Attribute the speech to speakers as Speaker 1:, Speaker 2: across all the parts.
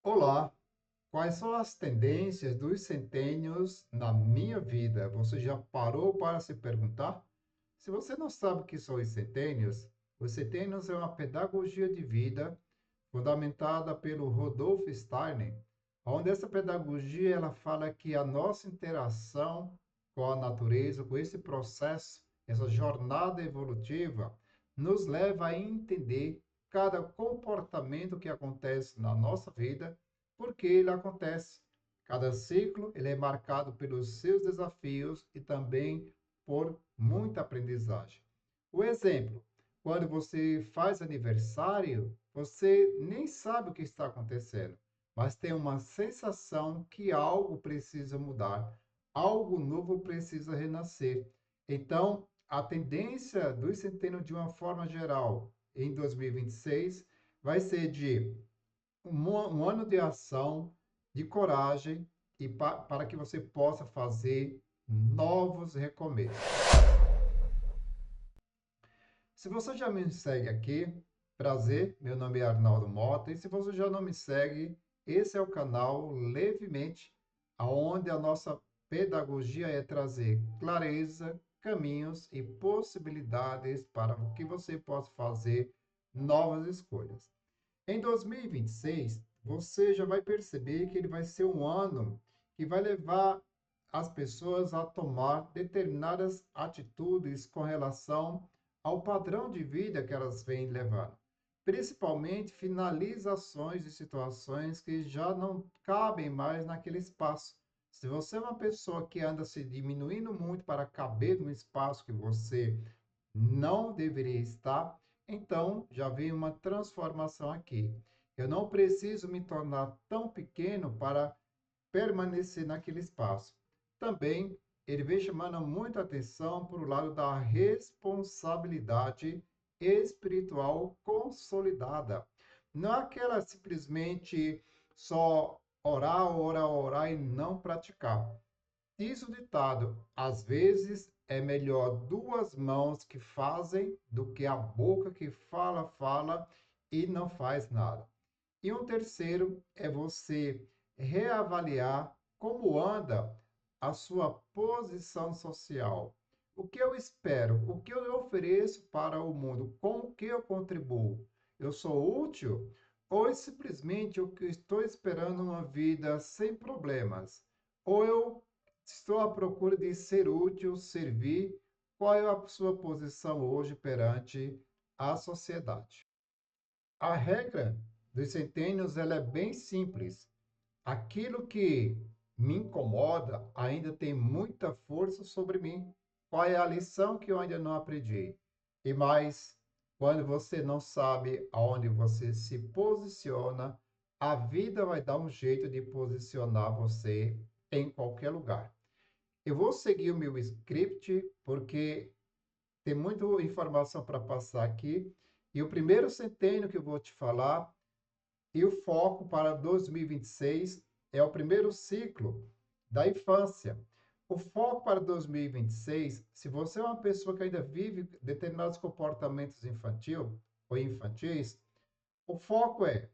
Speaker 1: Olá, quais são as tendências dos centênios na minha vida? Você já parou para se perguntar? Se você não sabe o que são os centênios é uma pedagogia de vida fundamentada pelo Rudolf Steiner, onde essa pedagogia ela fala que a nossa interação com a natureza, com esse processo, essa jornada evolutiva, nos leva a entender cada comportamento que acontece na nossa vida, porque ele acontece. Cada ciclo ele é marcado pelos seus desafios e também por muita aprendizagem. O exemplo, quando você faz aniversário, você nem sabe o que está acontecendo, mas tem uma sensação que algo precisa mudar, algo novo precisa renascer. Então, a tendência do centênio, de uma forma geral, em 2026, vai ser de um ano de ação, de coragem, e para que você possa fazer novos recomeços. Se você já me segue aqui, prazer, meu nome é Arnaldo Mota, e se você já não me segue, esse é o canal Levemente, aonde a nossa pedagogia é trazer clareza, caminhos e possibilidades para que você possa fazer novas escolhas. Em 2026, você já vai perceber que ele vai ser um ano que vai levar as pessoas a tomar determinadas atitudes com relação ao padrão de vida que elas vêm levando. Principalmente finalizações de situações que já não cabem mais naquele espaço. Se você é uma pessoa que anda se diminuindo muito para caber no espaço que você não deveria estar, então já vem uma transformação aqui. Eu não preciso me tornar tão pequeno para permanecer naquele espaço. Também ele vem chamando muita atenção para o lado da responsabilidade espiritual consolidada. Não é aquela simplesmente só orar, orar, orar e não praticar. Diz o ditado: às vezes é melhor duas mãos que fazem do que a boca que fala, fala e não faz nada. E um terceiro é você reavaliar como anda a sua posição social. O que eu espero? O que eu ofereço para o mundo? Com o que eu contribuo? Eu sou útil? Ou é simplesmente eu que estou esperando uma vida sem problemas? Ou eu estou à procura de ser útil, servir? Qual é a sua posição hoje perante a sociedade? A regra dos centênios ela é bem simples. Aquilo que me incomoda ainda tem muita força sobre mim. Qual é a lição que eu ainda não aprendi? E mais, quando você não sabe aonde você se posiciona, a vida vai dar um jeito de posicionar você em qualquer lugar. Eu vou seguir o meu script porque tem muita informação para passar aqui. E o primeiro centênio que eu vou te falar e o foco para 2026 é o primeiro ciclo da infância. O foco para 2026, se você é uma pessoa que ainda vive determinados comportamentos infantil ou infantis, o foco é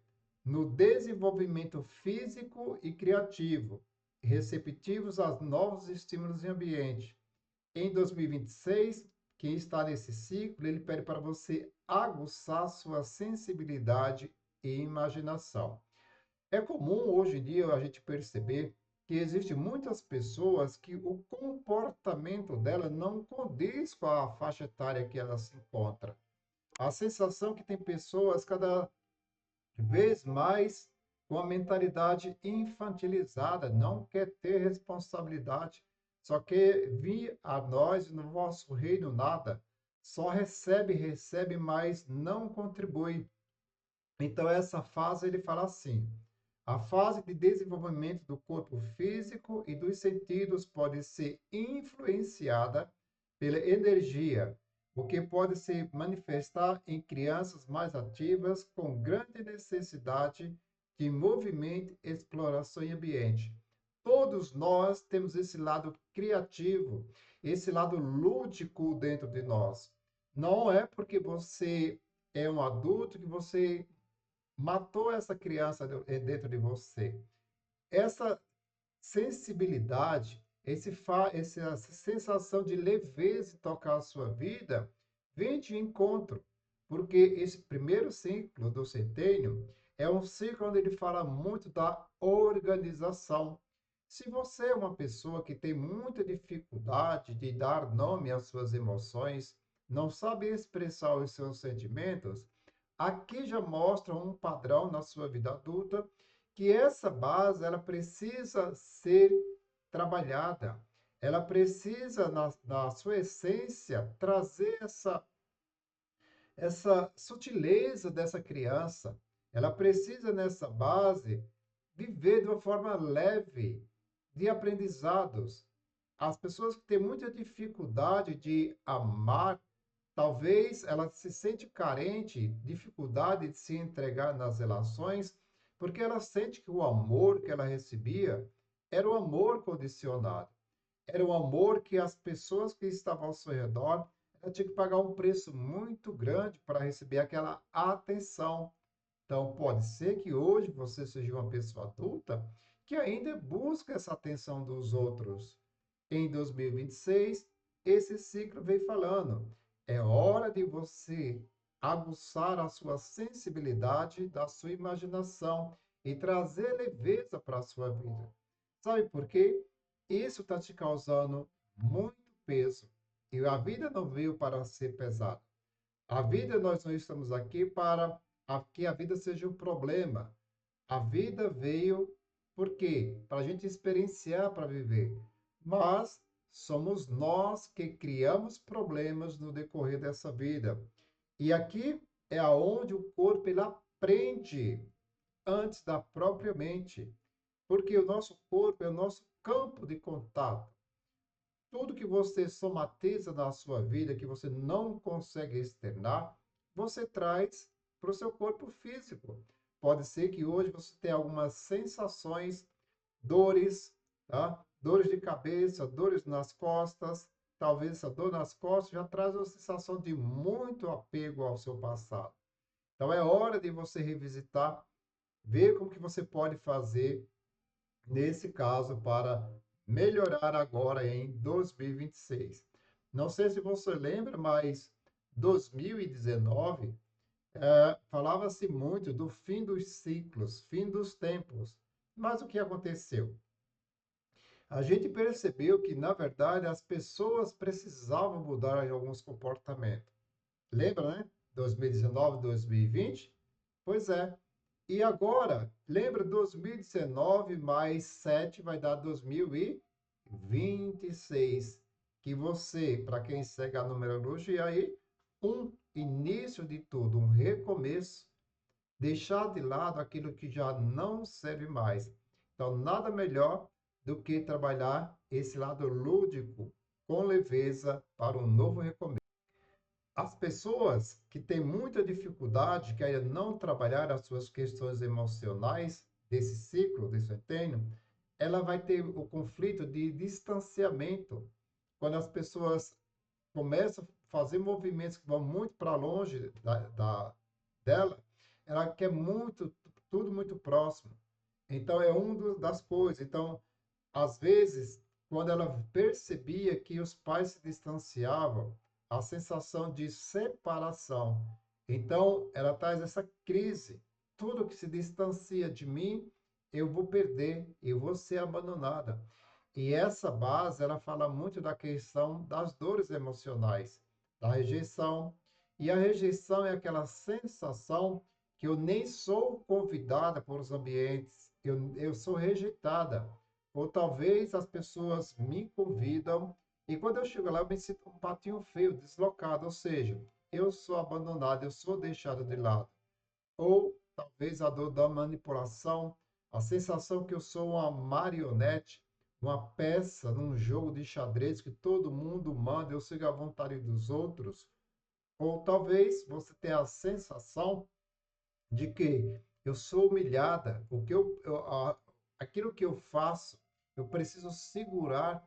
Speaker 1: no desenvolvimento físico e criativo, receptivos a novos estímulos em ambiente. Em 2026, quem está nesse ciclo, ele pede para você aguçar sua sensibilidade e imaginação. É comum hoje em dia a gente perceber que existem muitas pessoas que o comportamento dela não condiz com a faixa etária que ela se encontra. A sensação que tem pessoas cada vez mais com a mentalidade infantilizada, não quer ter responsabilidade, só quer vir a nós, no vosso reino, nada. Só recebe, recebe, mas não contribui. Então, essa fase ele fala assim: a fase de desenvolvimento do corpo físico e dos sentidos pode ser influenciada pela energia, o que pode se manifestar em crianças mais ativas com grande necessidade de movimento, exploração e ambiente. Todos nós temos esse lado criativo, esse lado lúdico dentro de nós. Não é porque você é um adulto que você matou essa criança dentro de você. Essa sensibilidade, essa sensação de leveza em tocar a sua vida, vem de encontro. Porque esse primeiro ciclo do centênio é um ciclo onde ele fala muito da organização. Se você é uma pessoa que tem muita dificuldade de dar nome às suas emoções, não sabe expressar os seus sentimentos, aqui já mostra um padrão na sua vida adulta que essa base ela precisa ser trabalhada. Ela precisa, na sua essência, trazer essa sutileza dessa criança. Ela precisa, nessa base, viver de uma forma leve, de aprendizados. As pessoas que têm muita dificuldade de amar, talvez ela se sente carente, dificuldade de se entregar nas relações, porque ela sente que o amor que ela recebia era o amor condicionado. Era o amor que as pessoas que estavam ao seu redor, ela tinha que pagar um preço muito grande para receber aquela atenção. Então, pode ser que hoje você seja uma pessoa adulta que ainda busca essa atenção dos outros. Em 2026, esse ciclo vem falando. É hora de você aguçar a sua sensibilidade, da sua imaginação e trazer leveza para a sua vida. Sabe por quê? Isso está te causando muito peso. E a vida não veio para ser pesada. A vida, nós não estamos aqui para que a vida seja um problema. A vida veio por quê? Para a gente experienciar, para viver. Mas somos nós que criamos problemas no decorrer dessa vida. E aqui é aonde o corpo ele aprende antes da própria mente. Porque o nosso corpo é o nosso campo de contato. Tudo que você somatiza na sua vida, que você não consegue externar, você traz para o seu corpo físico. Pode ser que hoje você tenha algumas sensações, dores, tá? Dores de cabeça, dores nas costas. Talvez essa dor nas costas já traz uma sensação de muito apego ao seu passado. Então é hora de você revisitar, ver como que você pode fazer nesse caso para melhorar agora em 2026. Não sei se você lembra, mas 2019 falava-se muito do fim dos ciclos, fim dos tempos. Mas o que aconteceu? A gente percebeu que, na verdade, as pessoas precisavam mudar em alguns comportamentos. Lembra, né? 2019, 2020? Pois é. E agora, lembra 2019 mais 7 vai dar 2026. Que você, para quem segue a numerologia aí, um início de tudo, um recomeço, deixar de lado aquilo que já não serve mais. Então, nada melhor do que trabalhar esse lado lúdico com leveza para um novo recomeço. As pessoas que têm muita dificuldade, que ainda não trabalharam as suas questões emocionais desse ciclo, desse centênio, ela vai ter o conflito de distanciamento. Quando as pessoas começam a fazer movimentos que vão muito para longe dela, ela quer muito, tudo muito próximo. Então, é das coisas. Então, às vezes, quando ela percebia que os pais se distanciavam, a sensação de separação. Então, ela traz essa crise. Tudo que se distancia de mim, eu vou perder, eu vou ser abandonada. E essa base, ela fala muito da questão das dores emocionais, da rejeição. E a rejeição é aquela sensação que eu nem sou convidada por os ambientes, eu sou rejeitada. Ou talvez as pessoas me convidam e quando eu chego lá eu me sinto um patinho feio, deslocado, ou seja, eu sou abandonado, eu sou deixado de lado. Ou talvez a dor da manipulação, a sensação que eu sou uma marionete, uma peça num jogo de xadrez que todo mundo manda, eu sigo a vontade dos outros. Ou talvez você tenha a sensação de que eu sou humilhada, o que aquilo que eu faço, eu preciso segurar,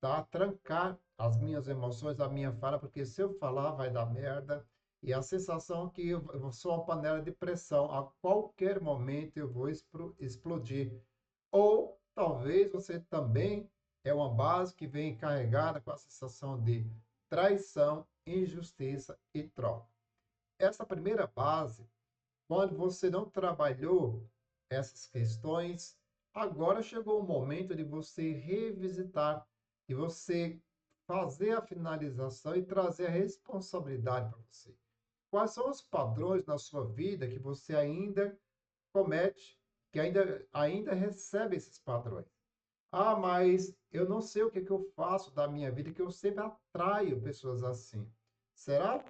Speaker 1: tá? Trancar as minhas emoções, a minha fala, porque se eu falar vai dar merda. e a sensação que eu sou uma panela de pressão, a qualquer momento eu vou explodir. Ou talvez você também é uma base que vem carregada com a sensação de traição, injustiça e troca. Essa primeira base, quando você não trabalhou essas questões, agora chegou o momento de você revisitar, de você fazer a finalização e trazer a responsabilidade para você. Quais são os padrões na sua vida que você ainda comete, que ainda recebe esses padrões? Ah, mas eu não sei o que que eu faço da minha vida, que eu sempre atraio pessoas assim. Será?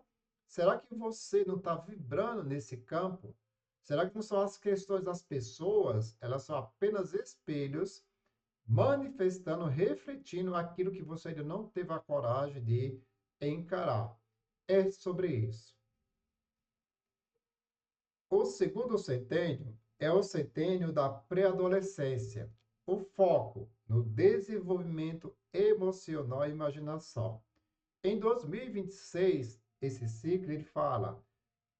Speaker 1: Será que você não está vibrando nesse campo? Será que não são as questões das pessoas? Elas são apenas espelhos manifestando, refletindo aquilo que você ainda não teve a coragem de encarar. É sobre isso. O segundo centênio é o centênio da pré-adolescência, o foco no desenvolvimento emocional e imaginação. Em 2026, esse ciclo ele fala,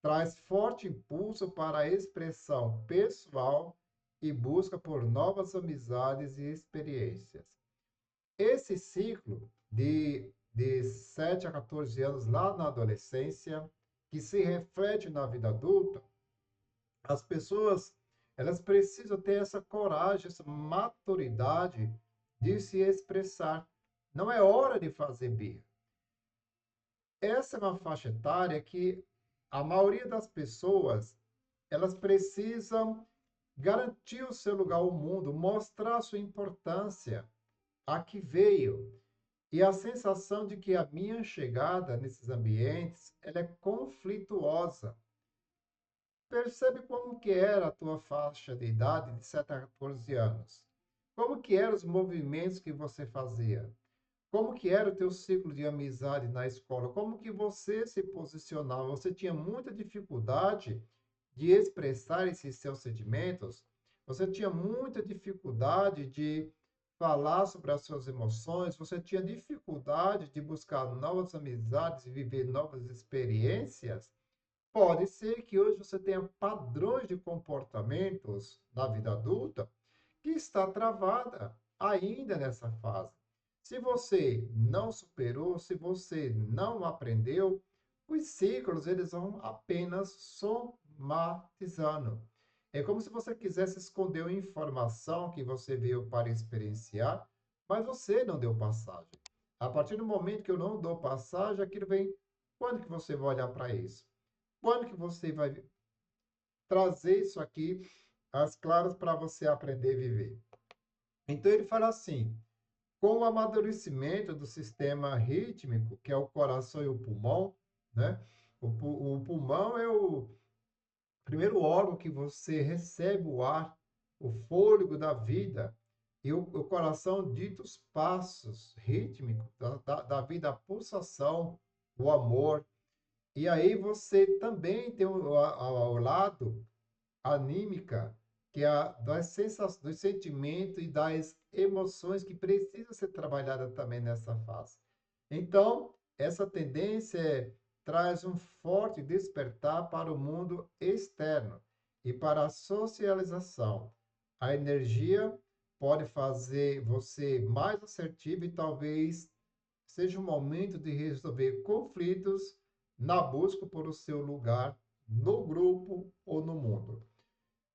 Speaker 1: traz forte impulso para a expressão pessoal e busca por novas amizades e experiências. Esse ciclo de 7 a 14 anos lá na adolescência, que se reflete na vida adulta, as pessoas, elas precisam ter essa coragem, essa maturidade de se expressar. Não é hora de fazer birra. Essa é uma faixa etária que a maioria das pessoas, elas precisam garantir o seu lugar ao mundo, mostrar a sua importância, a que veio. E a sensação de que a minha chegada nesses ambientes, ela é conflituosa. Percebe como que era a tua faixa de idade de 7 a 14 anos. Como que eram os movimentos que você fazia? Como que era o teu ciclo de amizade na escola? Como que você se posicionava? Você tinha muita dificuldade de expressar esses seus sentimentos? Você tinha muita dificuldade de falar sobre as suas emoções? Você tinha dificuldade de buscar novas amizades e viver novas experiências? Pode ser que hoje você tenha padrões de comportamentos na vida adulta que está travada ainda nessa fase. Se você não superou, se você não aprendeu, os ciclos eles vão apenas somatizando. É como se você quisesse esconder uma informação que você veio para experienciar, mas você não deu passagem. A partir do momento que eu não dou passagem, aquilo vem. Quando que você vai olhar para isso? Quando que você vai trazer isso aqui às claras para você aprender a viver? Então ele fala assim: com o amadurecimento do sistema rítmico, que é o coração e o pulmão, né? O pulmão é o primeiro órgão que você recebe o ar, o fôlego da vida, e o coração dita os passos rítmicos da vida, a pulsação, o amor. E aí você também tem ao lado anímica, que é das sensações, dos sentimentos e das emoções que precisa ser trabalhada também nessa fase. Então, essa tendência traz um forte despertar para o mundo externo e para a socialização. A energia pode fazer você mais assertivo e talvez seja o momento de resolver conflitos na busca por o seu lugar no grupo ou no mundo.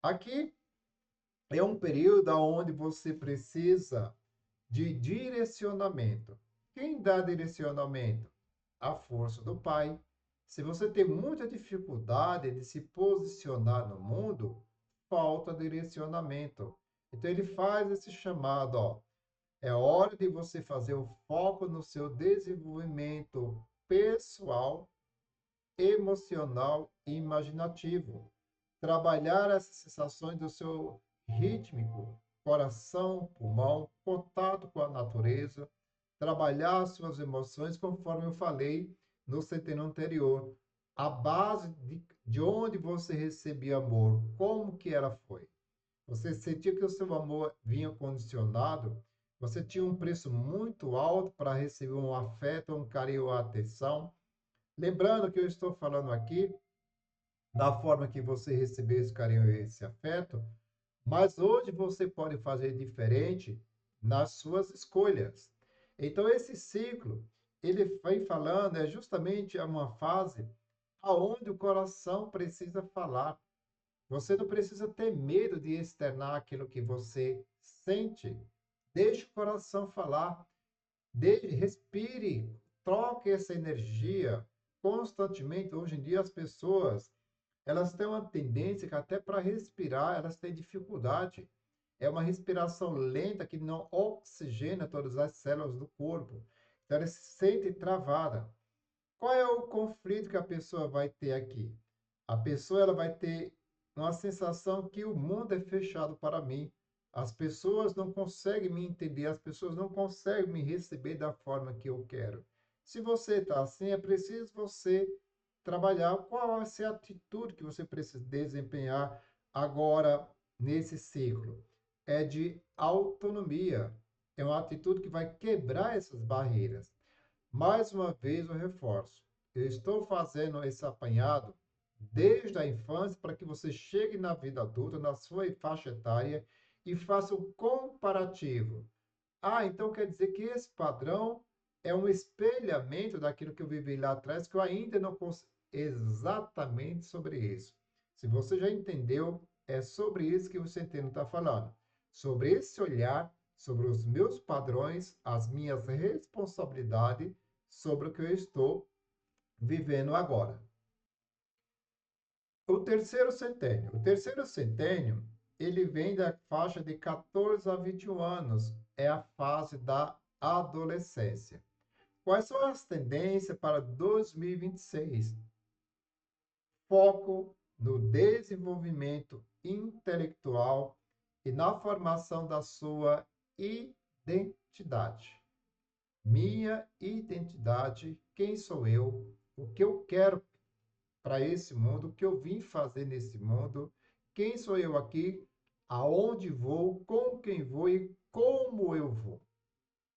Speaker 1: Aqui é um período onde você precisa de direcionamento. Quem dá direcionamento? A força do pai. Se você tem muita dificuldade de se posicionar no mundo, falta direcionamento. Então ele faz esse chamado, ó, é hora de você fazer o foco no seu desenvolvimento pessoal, emocional e imaginativo. Trabalhar essas sensações do seu rítmico, coração, pulmão, contato com a natureza, trabalhar suas emoções, conforme eu falei no centênio anterior. A base de onde você recebia amor, como que ela foi? Você sentia que o seu amor vinha condicionado? Você tinha um preço muito alto para receber um afeto, um carinho, uma atenção? Lembrando que eu estou falando aqui da forma que você recebeu esse carinho e esse afeto, mas hoje você pode fazer diferente nas suas escolhas. Então, esse ciclo, ele vem falando, é justamente uma fase aonde o coração precisa falar. Você não precisa ter medo de externar aquilo que você sente. Deixe o coração falar. Respire, troque essa energia constantemente. Hoje em dia, as pessoas elas têm uma tendência que até para respirar elas têm dificuldade. É uma respiração lenta que não oxigena todas as células do corpo. Então, ela se sente travada. Qual é o conflito que a pessoa vai ter aqui? A pessoa ela vai ter uma sensação que o mundo é fechado para mim. As pessoas não conseguem me entender, as pessoas não conseguem me receber da forma que eu quero. Se você está assim, é preciso você trabalhar qual vai ser a atitude que você precisa desempenhar agora nesse ciclo. É de autonomia. É uma atitude que vai quebrar essas barreiras. Mais uma vez eu reforço. Eu estou fazendo esse apanhado desde a infância para que você chegue na vida adulta, na sua faixa etária, e faça o comparativo. Ah, então quer dizer que esse padrão é um espelhamento daquilo que eu vivi lá atrás, que eu ainda não consigo. Exatamente sobre isso. Se você já entendeu, é sobre isso que o Centeno está falando. Sobre esse olhar, sobre os meus padrões, as minhas responsabilidades, sobre o que eu estou vivendo agora. O terceiro centênio. O terceiro centênio, ele vem da faixa de 14 a 21 anos. É a fase da adolescência. Quais são as tendências para 2026? Foco no desenvolvimento intelectual e na formação da sua identidade. Minha identidade, quem sou eu, o que eu quero para esse mundo, o que eu vim fazer nesse mundo, quem sou eu aqui, aonde vou, com quem vou e como eu vou.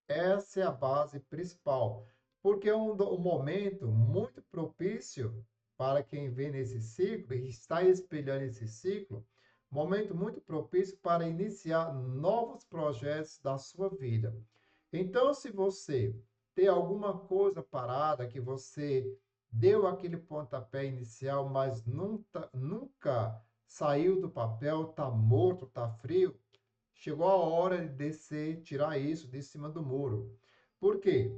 Speaker 1: Essa é a base principal, porque é um momento muito propício para quem vem nesse ciclo e está espelhando esse ciclo, momento muito propício para iniciar novos projetos da sua vida. Então, se você tem alguma coisa parada que você deu aquele pontapé inicial, mas nunca saiu do papel, está morto, está frio, chegou a hora de descer, tirar isso de cima do muro. Por quê?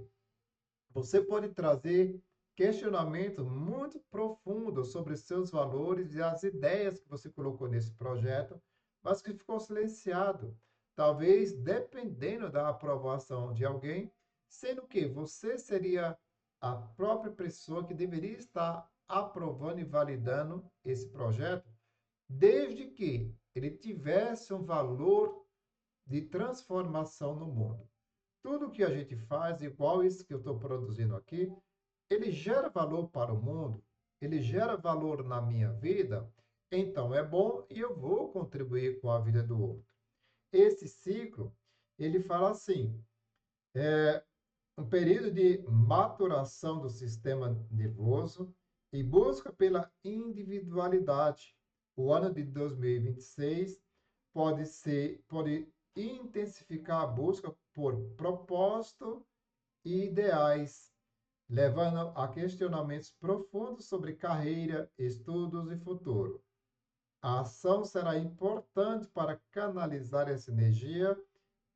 Speaker 1: Você pode trazer questionamentos muito profundos sobre seus valores e as ideias que você colocou nesse projeto, mas que ficou silenciado. Talvez dependendo da aprovação de alguém, sendo que você seria a própria pessoa que deveria estar aprovando e validando esse projeto, desde que ele tivesse um valor de transformação no mundo. Tudo que a gente faz, igual isso que eu estou produzindo aqui, ele gera valor para o mundo, ele gera valor na minha vida, então é bom e eu vou contribuir com a vida do outro. Esse ciclo, ele fala assim, um período de maturação do sistema nervoso e busca pela individualidade. O ano de 2026 pode intensificar a busca por propósito e ideais, levando a questionamentos profundos sobre carreira, estudos e futuro. A ação será importante para canalizar essa energia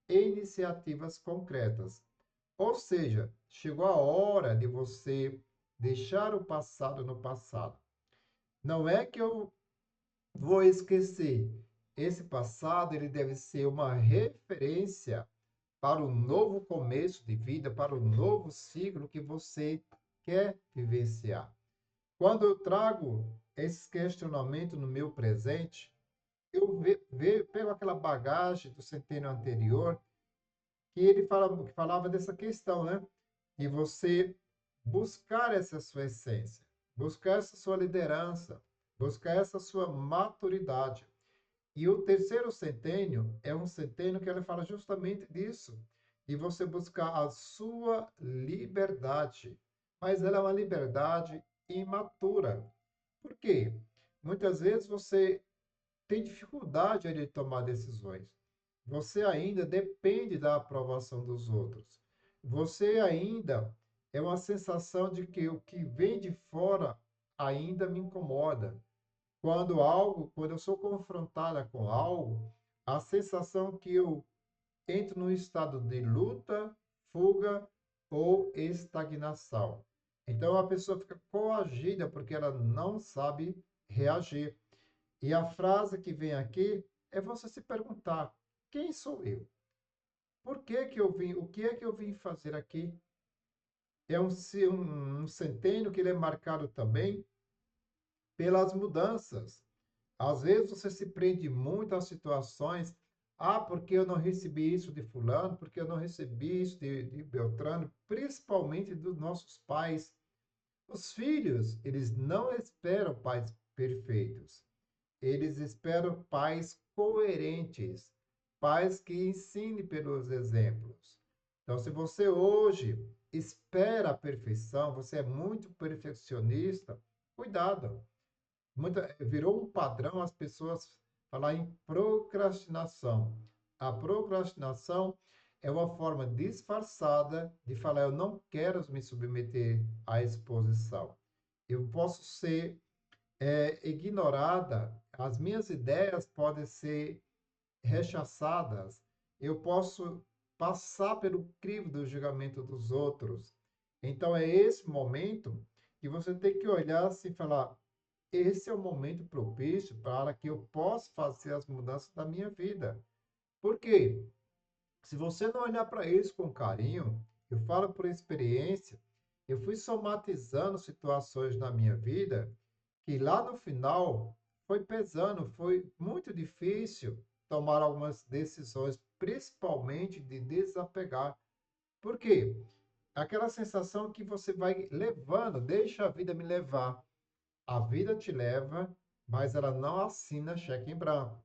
Speaker 1: em iniciativas concretas. Ou seja, chegou a hora de você deixar o passado no passado. Não é que eu vou esquecer. Esse passado ele deve ser uma referência para o novo começo de vida, para o novo ciclo que você quer vivenciar. Quando eu trago esses questionamentos no meu presente, eu pego aquela bagagem do centênio anterior que que falava dessa questão, né? De você buscar essa sua essência, buscar essa sua liderança, buscar essa sua maturidade. E o terceiro centênio é um centênio que ele fala justamente disso, de você buscar a sua liberdade. mas ela é uma liberdade imatura. Por quê? Muitas vezes você tem dificuldade de tomar decisões. Você ainda depende da aprovação dos outros. Você ainda é uma sensação de que o que vem de fora ainda me incomoda. Quando eu sou confrontada com algo, a sensação que eu entro num estado de luta, fuga ou estagnação. Então a pessoa fica coagida porque ela não sabe reagir. E a frase que vem aqui é você se perguntar: quem sou eu? Por que que eu vim? O que é que eu vim fazer aqui? É um centênio que ele é marcado também pelas mudanças. Às vezes você se prende muito a situações. Ah, porque eu não recebi isso de fulano, porque eu não recebi isso de Beltrano, principalmente dos nossos pais. Os filhos, eles não esperam pais perfeitos. Eles esperam pais coerentes, pais que ensinem pelos exemplos. Então, se você hoje espera a perfeição, você é muito perfeccionista, cuidado. Virou um padrão as pessoas falar em procrastinação. A procrastinação é uma forma disfarçada de falar: eu não quero me submeter à exposição. Eu posso ser ignorada, as minhas ideias podem ser rechaçadas, eu posso passar pelo crivo do julgamento dos outros. Então é esse momento que você tem que olhar assim e falar: esse é o momento propício para que eu possa fazer as mudanças da minha vida. Por quê? Se você não olhar para isso com carinho, eu falo por experiência, eu fui somatizando situações na minha vida que lá no final foi pesando, foi muito difícil tomar algumas decisões, principalmente de desapegar. Por quê? Aquela sensação que você vai levando, deixa a vida me levar. A vida te leva, mas ela não assina cheque em branco.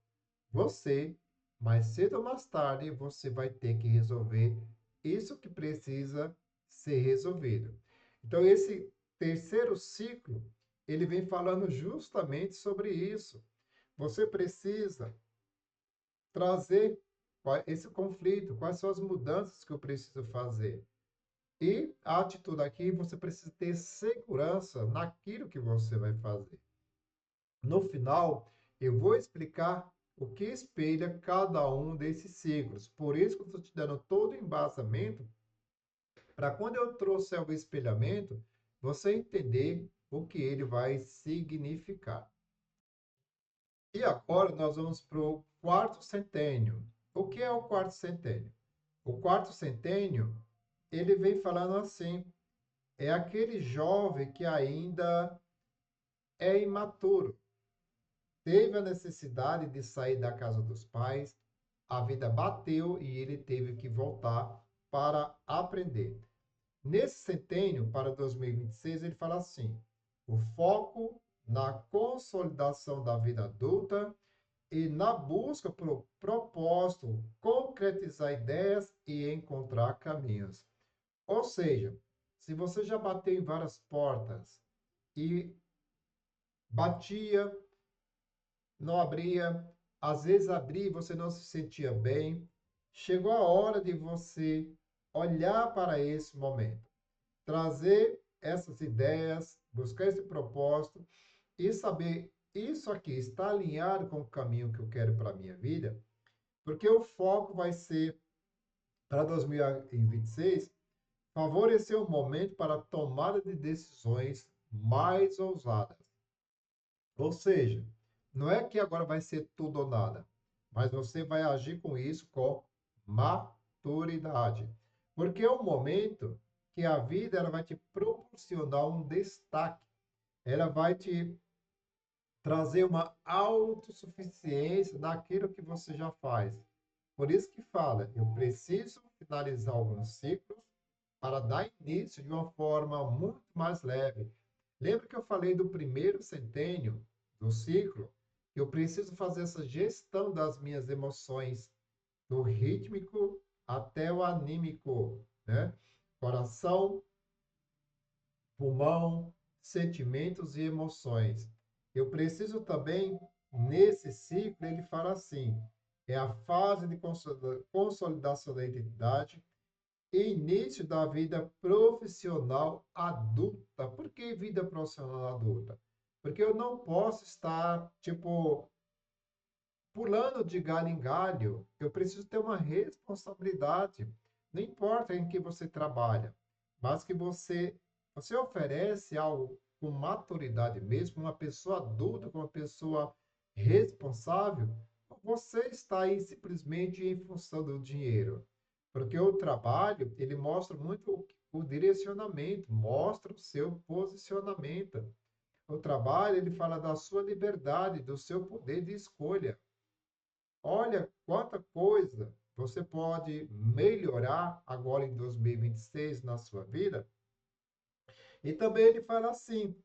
Speaker 1: Você, mais cedo ou mais tarde, você vai ter que resolver isso que precisa ser resolvido. Então, esse terceiro ciclo, ele vem falando justamente sobre isso. Você precisa trazer esse conflito, quais são as mudanças que eu preciso fazer. E a atitude aqui, você precisa ter segurança naquilo que você vai fazer. No final, eu vou explicar o que espelha cada um desses ciclos. Por isso que eu estou te dando todo o embasamento para quando eu trouxer o espelhamento, você entender o que ele vai significar. E agora nós vamos para o quarto centênio. O que é o quarto centênio? O quarto centênio, ele vem falando assim, é aquele jovem que ainda é imaturo, teve a necessidade de sair da casa dos pais, a vida bateu e ele teve que voltar para aprender. Nesse centênio, para 2026, ele fala assim: o foco na consolidação da vida adulta e na busca pelo propósito, concretizar ideias e encontrar caminhos. Ou seja, se você já bateu em várias portas e batia, não abria, às vezes abria e você não se sentia bem. Chegou a hora de você olhar para esse momento, trazer essas ideias, buscar esse propósito e saber isso aqui está alinhado com o caminho que eu quero para a minha vida, porque o foco vai ser para 2026 favorecer o momento para a tomada de decisões mais ousadas. Ou seja, não é que agora vai ser tudo ou nada, mas você vai agir com isso com maturidade. Porque é um momento que a vida ela vai te proporcionar um destaque, ela vai te trazer uma autossuficiência naquilo que você já faz. Por isso que fala, eu preciso finalizar alguns ciclos para dar início de uma forma muito mais leve. Lembra que eu falei do primeiro centênio do ciclo? Eu preciso fazer essa gestão das minhas emoções, do rítmico até o anímico, né? Coração, pulmão, sentimentos e emoções. Eu preciso também, nesse ciclo, ele fala assim, é a fase de consolidação da identidade e início da vida profissional adulta. Por que vida profissional adulta? Porque eu não posso estar, tipo, pulando de galho em galho. Eu preciso ter uma responsabilidade. Não importa em que você trabalha, mas que você oferece algo com maturidade mesmo, uma pessoa adulta, uma pessoa responsável, você está aí simplesmente em função do dinheiro. Porque o trabalho, ele mostra muito o direcionamento, mostra o seu posicionamento. O trabalho, ele fala da sua liberdade, do seu poder de escolha. Olha quanta coisa você pode melhorar agora em 2026 na sua vida. E também ele fala assim,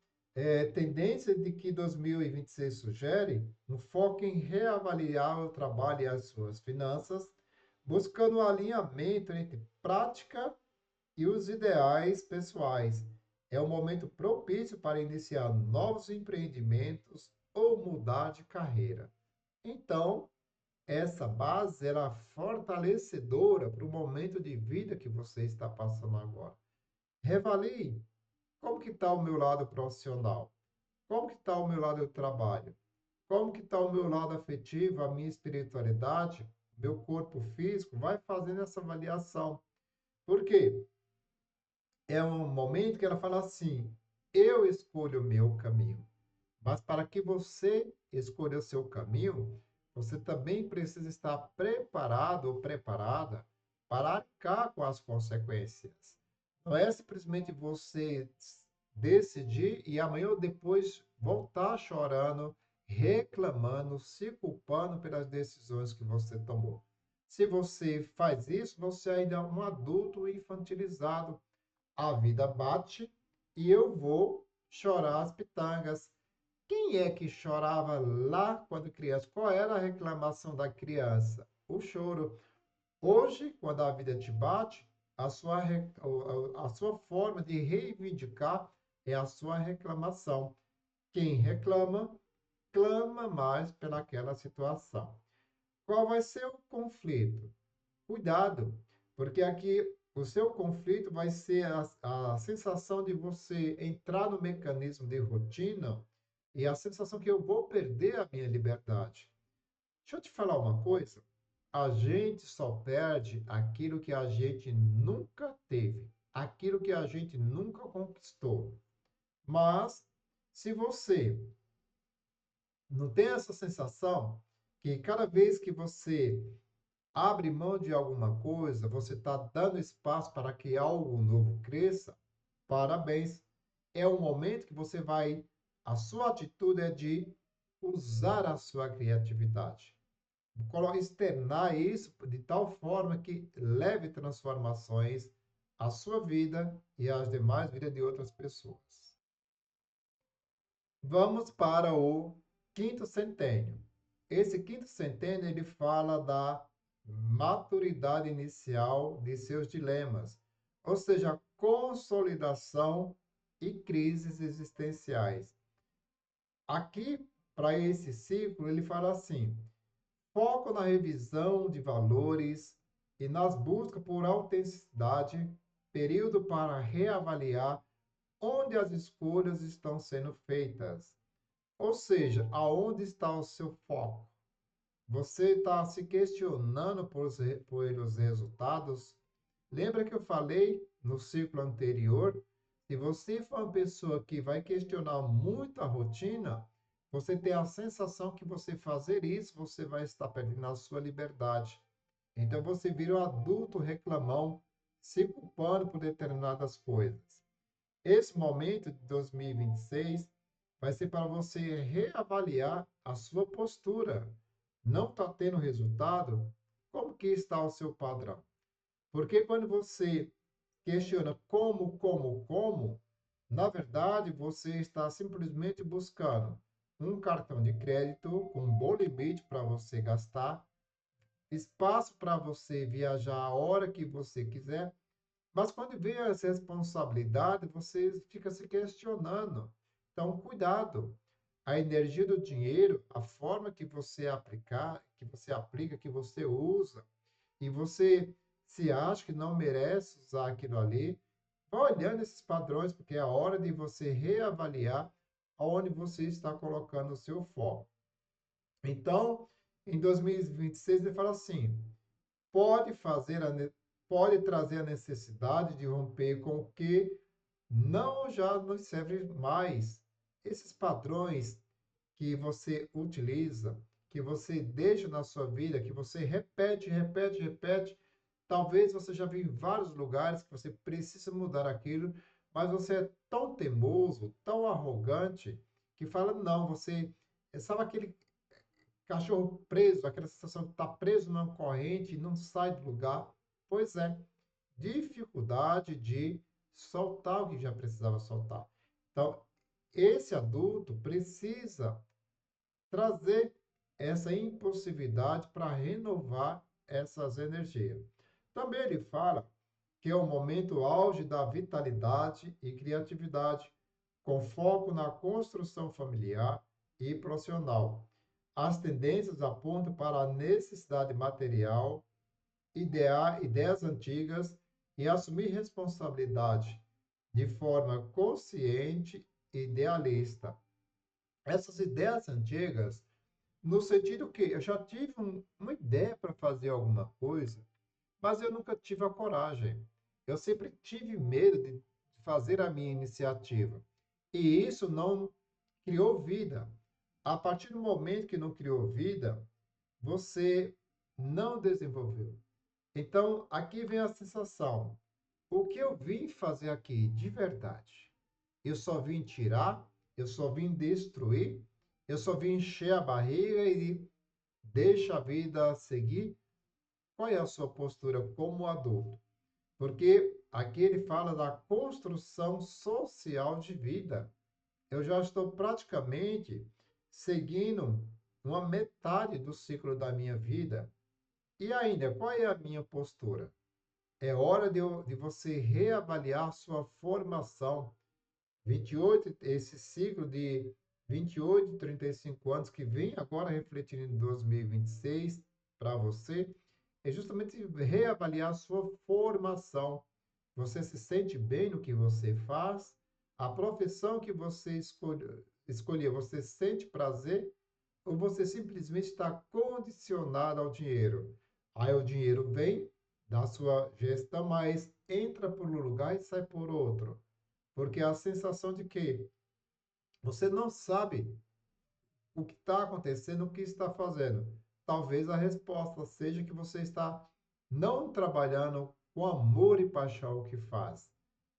Speaker 1: tendência de que 2026 sugere um foco em reavaliar o trabalho e as suas finanças, buscando um alinhamento entre prática e os ideais pessoais. É um momento propício para iniciar novos empreendimentos ou mudar de carreira. Então, essa base era fortalecedora para o momento de vida que você está passando agora. Reavalie como que está o meu lado profissional, como que está o meu lado do trabalho, como que está o meu lado afetivo, a minha espiritualidade, meu corpo físico, vai fazendo essa avaliação. Por quê? É um momento que ela fala assim, eu escolho o meu caminho. Mas para que você escolha o seu caminho, você também precisa estar preparado ou preparada para arcar com as consequências. Não é simplesmente você decidir e amanhã ou depois voltar chorando, reclamando, se culpando pelas decisões que você tomou. Se você faz isso, você ainda é um adulto infantilizado. A vida bate e eu vou chorar as pitangas. Quem é que chorava lá quando criança? Qual era a reclamação da criança? O choro. Hoje, quando a vida te bate, a sua forma de reivindicar é a sua reclamação. Quem reclama, clama mais pelaquela situação. Qual vai ser o conflito? Cuidado, porque aqui o seu conflito vai ser a sensação de você entrar no mecanismo de rotina e a sensação que eu vou perder a minha liberdade. Deixa eu te falar uma coisa. A gente só perde aquilo que a gente nunca teve, aquilo que a gente nunca conquistou. Mas, se você não tem essa sensação, que cada vez que você abre mão de alguma coisa, você está dando espaço para que algo novo cresça, parabéns. É o momento que você vai, a sua atitude é de usar a sua criatividade. Externar isso de tal forma que leve transformações à sua vida e às demais vidas de outras pessoas. Vamos para o quinto centênio. Esse quinto centênio ele fala da maturidade inicial de seus dilemas, ou seja, consolidação e crises existenciais. Aqui, para esse ciclo, ele fala assim: foco na revisão de valores e nas buscas por autenticidade, período para reavaliar onde as escolhas estão sendo feitas. Ou seja, aonde está o seu foco? Você está se questionando pelos resultados? Lembra que eu falei no ciclo anterior? Se você for uma pessoa que vai questionar muito a rotina, você tem a sensação que você fazer isso, você vai estar perdendo a sua liberdade. Então você vira um adulto reclamão, se culpando por determinadas coisas. Esse momento de 2026 vai ser para você reavaliar a sua postura. Não está tendo resultado? Como que está o seu padrão? Porque quando você questiona como, na verdade você está simplesmente buscando um cartão de crédito com um bom limite para você gastar, espaço para você viajar a hora que você quiser, Mas quando vem essa responsabilidade, você fica se questionando. Então, cuidado. A energia do dinheiro, a forma que você aplicar, que você aplica, que você usa, e você se acha que não merece usar aquilo ali, vá olhando esses padrões, porque é a hora de você reavaliar aonde você está colocando o seu foco. Então, em 2026, ele fala assim: pode fazer pode trazer a necessidade de romper com o que não já nos serve mais. Esses padrões que você utiliza, que você deixa na sua vida, que você repete, repete, repete, talvez você já viu em vários lugares que você precisa mudar aquilo, mas você é tão teimoso, tão arrogante, que fala, não, você, sabe aquele cachorro preso, aquela sensação de estar preso numa corrente e não sai do lugar? Pois é, dificuldade de soltar o que já precisava soltar. Então, esse adulto precisa trazer essa impulsividade para renovar essas energias. Também ele fala que é o momento auge da vitalidade e criatividade, com foco na construção familiar e profissional. As tendências apontam para a necessidade material, idear ideias antigas e assumir responsabilidade de forma consciente e idealista. Essas ideias antigas, no sentido que eu já tive uma ideia para fazer alguma coisa, mas eu nunca tive a coragem. Eu sempre tive medo de fazer a minha iniciativa. E isso não criou vida. A partir do momento que não criou vida, você não desenvolveu. Então, aqui vem a sensação. O que eu vim fazer aqui de verdade? Eu só vim tirar, eu só vim destruir, eu só vim encher a barriga e deixa a vida seguir? Qual é a sua postura como adulto? Porque aqui ele fala da construção social de vida. Eu já estou praticamente seguindo uma metade do ciclo da minha vida. E ainda, qual é a minha postura? É hora de você reavaliar sua formação. 28, esse ciclo de 28, 35 anos que vem agora refletindo em 2026 para você, é justamente reavaliar sua formação. Você se sente bem no que você faz? A profissão que você escolheu, você sente prazer? Ou você simplesmente está condicionado ao dinheiro? Aí o dinheiro vem da sua gestão, mas entra por um lugar e sai por outro. Porque a sensação de que você não sabe o que está acontecendo, o que está fazendo. Talvez a resposta seja que você está não trabalhando com amor e paixão o que faz,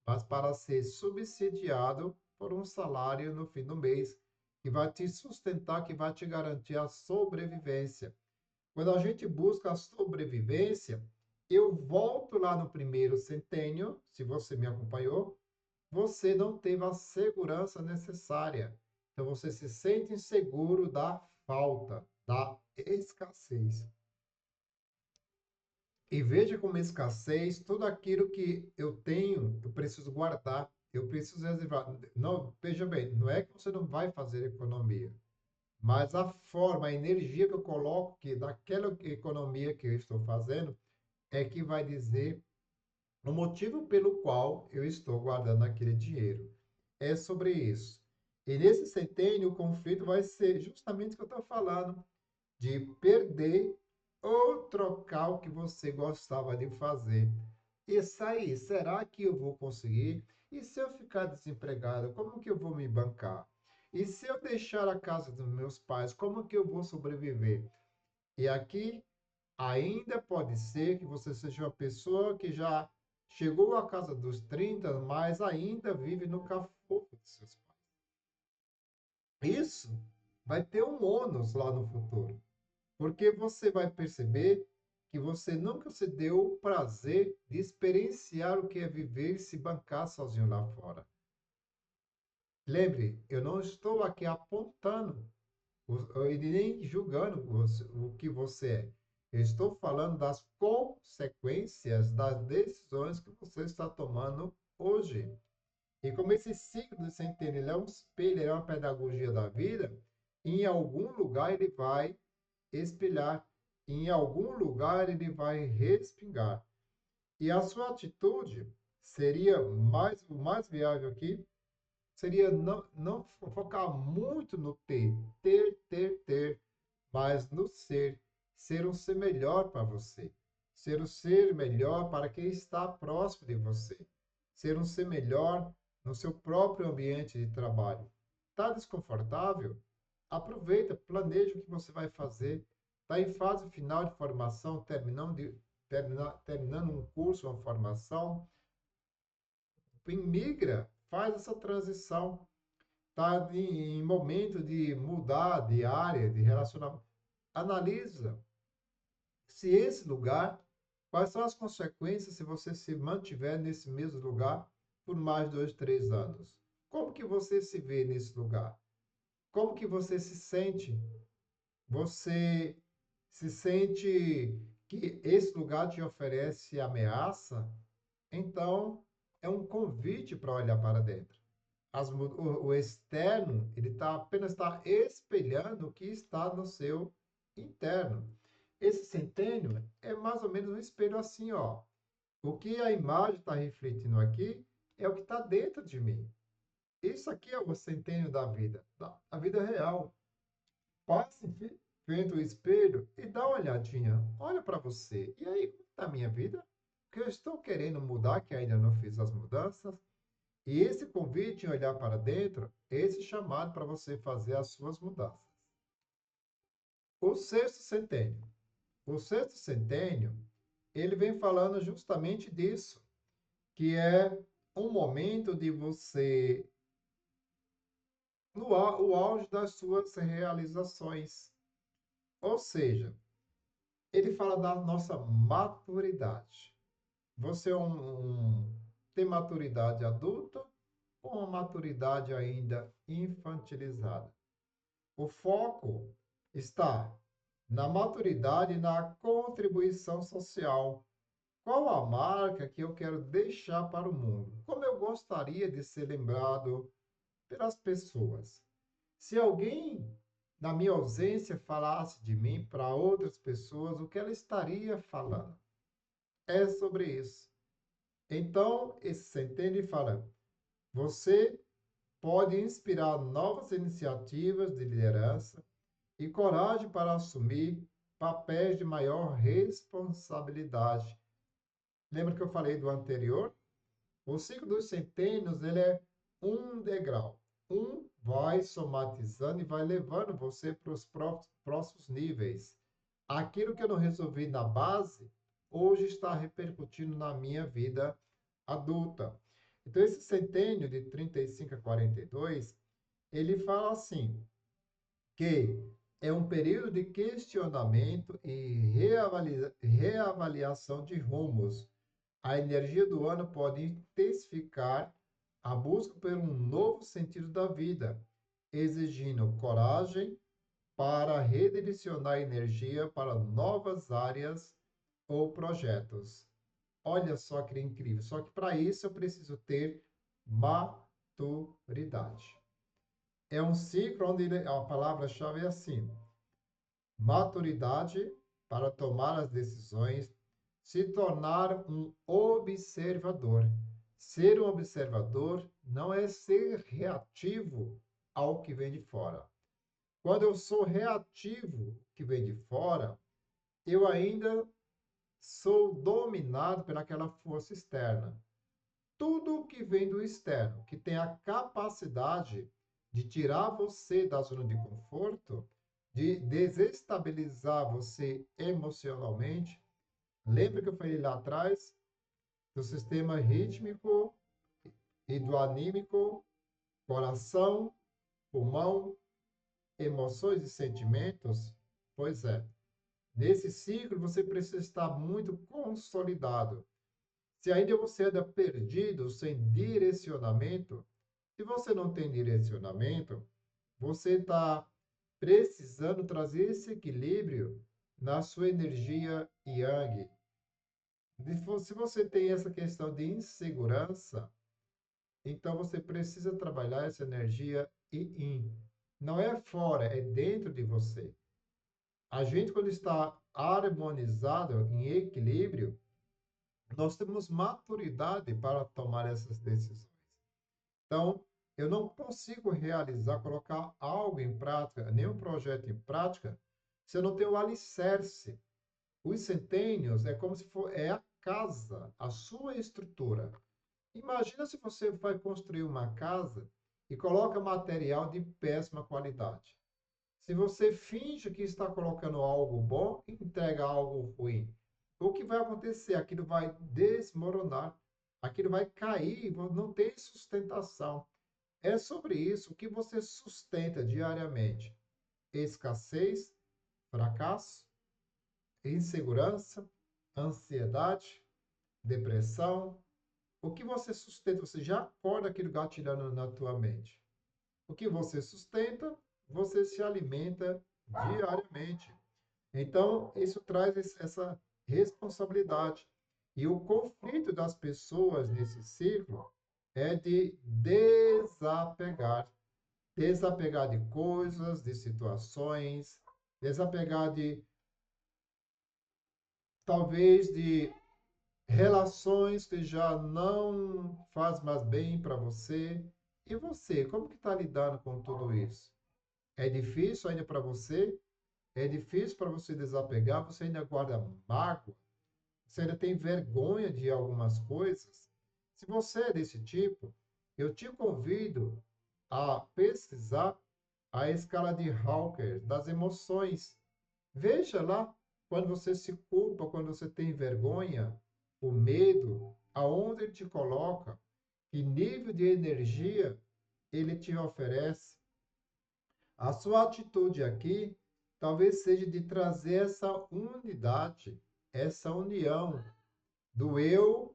Speaker 1: mas para ser subsidiado por um salário no fim do mês, que vai te sustentar, que vai te garantir a sobrevivência. Quando a gente busca a sobrevivência, eu volto lá no primeiro centênio, se você me acompanhou, você não teve a segurança necessária. Então você se sente inseguro da falta, da escassez. E veja como escassez, tudo aquilo que eu tenho, eu preciso guardar, eu preciso reservar. Não, veja bem, não é que você não vai fazer economia, mas a forma, a energia que eu coloco que daquela economia que eu estou fazendo é que vai dizer o motivo pelo qual eu estou guardando aquele dinheiro. É sobre isso. E nesse centênio, o conflito vai ser justamente o que eu estou falando, de perder ou trocar o que você gostava de fazer. Isso aí, será que eu vou conseguir? E se eu ficar desempregado, como que eu vou me bancar? E se eu deixar a casa dos meus pais, como que eu vou sobreviver? E aqui ainda pode ser que você seja uma pessoa que já chegou à casa dos 30, mas ainda vive no conforto de seus pais. Isso vai ter um ônus lá no futuro, porque você vai perceber que você nunca se deu o prazer de experienciar o que é viver e se bancar sozinho lá fora. Lembre, eu não estou aqui apontando e nem julgando o que você é. Eu estou falando das consequências das decisões que você está tomando hoje. E como esse ciclo do centênio ele é um espelho, ele é uma pedagogia da vida, em algum lugar ele vai espelhar, em algum lugar ele vai respingar. E a sua atitude seria o mais viável aqui, seria não focar muito no ter, mas no ser um ser melhor para você, ser um ser melhor para quem está próximo de você, ser um ser melhor no seu próprio ambiente de trabalho. Está desconfortável? Aproveita, planeja o que você vai fazer. Está em fase final de formação, terminando um curso, uma formação, migra, faz essa transição. Está em momento de mudar de área, de relacionamento. Analisa se esse lugar, quais são as consequências se você se mantiver nesse mesmo lugar por mais 2, 3 anos. Como que você se vê nesse lugar? Como que você se sente? Você se sente que esse lugar te oferece ameaça? Então, é um convite para olhar para dentro. O externo, ele apenas está espelhando o que está no seu interno. Esse centênio é mais ou menos um espelho assim, ó. O que a imagem está refletindo aqui é o que está dentro de mim. Isso aqui é o centênio da vida, a vida real. Passe frente ao espelho e dá uma olhadinha. Olha para você. E aí, como está a minha vida? O que eu estou querendo mudar, que ainda não fiz as mudanças? E esse convite em olhar para dentro, esse chamado para você fazer as suas mudanças. O sexto centênio. O sexto centênio, ele vem falando justamente disso, que é um momento de você, o auge das suas realizações. Ou seja, ele fala da nossa maturidade. Você tem maturidade adulta ou uma maturidade ainda infantilizada? O foco está na maturidade e na contribuição social. Qual a marca que eu quero deixar para o mundo? Como eu gostaria de ser lembrado pelas pessoas? Se alguém, na minha ausência, falasse de mim para outras pessoas, o que ela estaria falando? É sobre isso. Então, esse centênio fala: você pode inspirar novas iniciativas de liderança e coragem para assumir papéis de maior responsabilidade. Lembra que eu falei do anterior? O ciclo dos centênios, ele é um degrau. Um vai somatizando e vai levando você para os próximos níveis. Aquilo que eu não resolvi na base, hoje está repercutindo na minha vida adulta. Então, esse centênio de 35 a 42, ele fala assim, que é um período de questionamento e reavaliação de rumos. A energia do ano pode intensificar a busca por um novo sentido da vida, exigindo coragem para redirecionar energia para novas áreas ou projetos. Olha só que incrível. Só que para isso eu preciso ter maturidade. É um ciclo onde a palavra-chave é assim: maturidade para tomar as decisões, se tornar um observador. Ser um observador não é ser reativo ao que vem de fora. Quando eu sou reativo ao que vem de fora, eu ainda sou dominado pelaquela força externa. Tudo que vem do externo, que tem a capacidade de tirar você da zona de conforto, de desestabilizar você emocionalmente. Lembra que eu falei lá atrás do sistema rítmico e do anímico, coração, pulmão, emoções e sentimentos? Pois é. Nesse ciclo, você precisa estar muito consolidado. Se ainda você anda perdido, sem direcionamento, se você não tem direcionamento, você está precisando trazer esse equilíbrio na sua energia yang. Se você tem essa questão de insegurança, então você precisa trabalhar essa energia yin. Não é fora, é dentro de você. A gente, quando está harmonizado, em equilíbrio, nós temos maturidade para tomar essas decisões. Então, eu não consigo realizar, colocar algo em prática, nenhum projeto em prática, se eu não tenho o alicerce. Os centênios é como se for, é a casa, a sua estrutura. Imagina se você vai construir uma casa e coloca material de péssima qualidade. Se você finge que está colocando algo bom e entrega algo ruim, o que vai acontecer? Aquilo vai desmoronar, aquilo vai cair, não tem sustentação. É sobre isso. O que você sustenta diariamente? Escassez, fracasso, insegurança, ansiedade, depressão. O que você sustenta? Você já acorda aquilo gatilhando na tua mente. O que você sustenta, você se alimenta diariamente. Então, isso traz essa responsabilidade. E o conflito das pessoas nesse ciclo é de desapegar. Desapegar de coisas, de situações, desapegar de, talvez, de relações que já não faz mais bem para você. E você, como que está lidando com tudo isso? É difícil ainda para você? É difícil para você desapegar? Você ainda guarda mágoa? Você ainda tem vergonha de algumas coisas? Se você é desse tipo, eu te convido a pesquisar a escala de Hawker das emoções. Veja lá quando você se culpa, quando você tem vergonha, o medo, aonde ele te coloca, que nível de energia ele te oferece. A sua atitude aqui talvez seja de trazer essa unidade, essa união do eu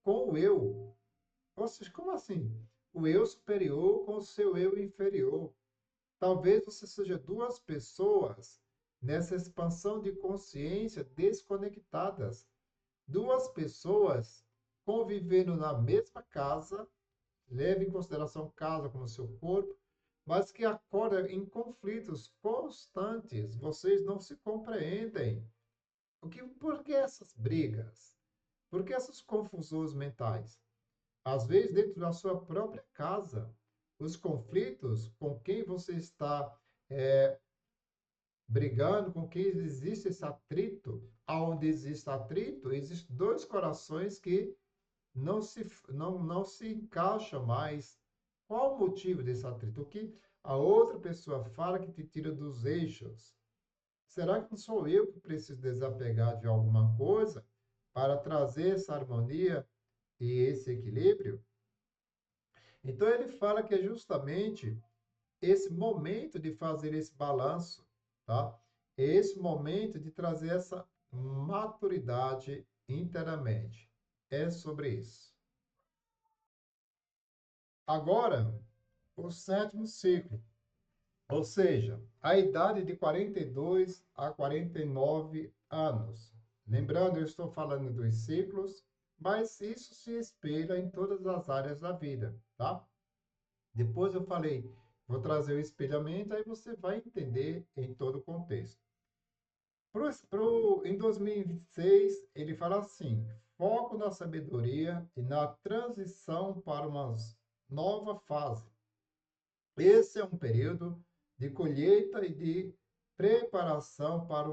Speaker 1: com o eu. Ou seja, como assim? O eu superior com o seu eu inferior. Talvez você seja duas pessoas nessa expansão de consciência desconectadas. Duas pessoas convivendo na mesma casa, leve em consideração casa como seu corpo, mas que acordam em conflitos constantes. Vocês não se compreendem. Por que essas brigas? Por que essas confusões mentais? Às vezes, dentro da sua própria casa, os conflitos com quem você está brigando, com quem existe esse atrito, aonde existe atrito, existem dois corações que não se encaixam mais. Qual o motivo desse atrito? O que a outra pessoa fala que te tira dos eixos? Será que não sou eu que preciso desapegar de alguma coisa para trazer essa harmonia e esse equilíbrio? Então ele fala que é justamente esse momento de fazer esse balanço, tá? É esse momento de trazer essa maturidade internamente. É sobre isso. Agora, o sétimo ciclo, ou seja, a idade de 42 a 49 anos. Lembrando, eu estou falando dos ciclos, mas isso se espelha em todas as áreas da vida, tá? Depois eu falei, vou trazer o espelhamento, aí você vai entender em todo o contexto. Em 2026, ele fala assim: foco na sabedoria e na transição para uma nova fase. Esse é um período de colheita e de preparação para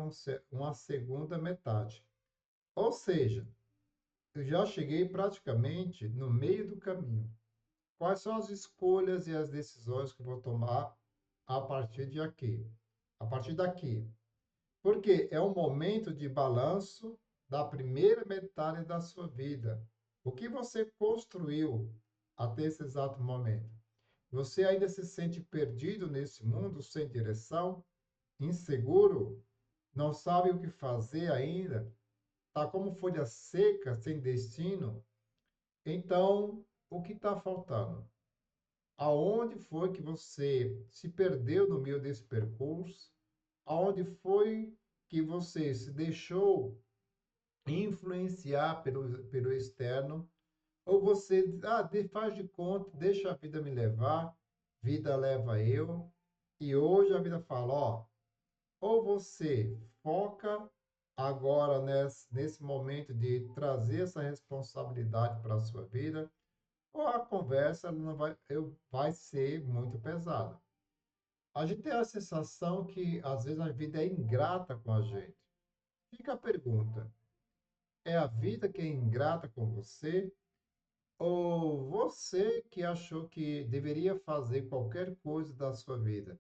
Speaker 1: uma segunda metade. Ou seja, eu já cheguei praticamente no meio do caminho. Quais são as escolhas e as decisões que eu vou tomar a partir de aqui? A partir daqui. Porque é um momento de balanço da primeira metade da sua vida. O que você construiu até esse exato momento? Você ainda se sente perdido nesse mundo, sem direção, inseguro, não sabe o que fazer ainda, está como folha seca, sem destino? Então, o que está faltando? Aonde foi que você se perdeu no meio desse percurso? Aonde foi que você se deixou influenciar pelo externo, ou você faz de conta, deixa a vida me levar, vida leva eu, e hoje a vida fala, ó, ou você foca agora nesse momento de trazer essa responsabilidade para a sua vida, ou a conversa não vai ser muito pesada. A gente tem a sensação que às vezes a vida é ingrata com a gente. Fica a pergunta: é a vida que é ingrata com você? Ou você que achou que deveria fazer qualquer coisa da sua vida?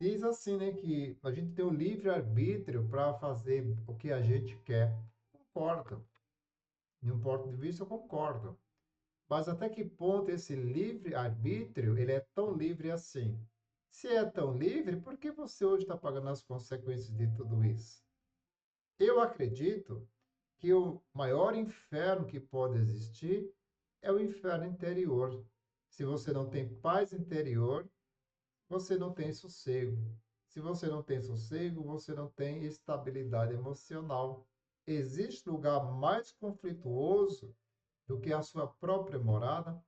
Speaker 1: Diz assim, né, que a gente tem o livre-arbítrio para fazer o que a gente quer. Concordo. De um ponto de vista, eu concordo. Mas até que ponto esse livre-arbítrio, ele é tão livre assim? Se é tão livre, por que você hoje está pagando as consequências de tudo isso? Eu acredito que o maior inferno que pode existir é o inferno interior. Se você não tem paz interior, você não tem sossego. Se você não tem sossego, você não tem estabilidade emocional. Existe lugar mais conflituoso do que a sua própria morada,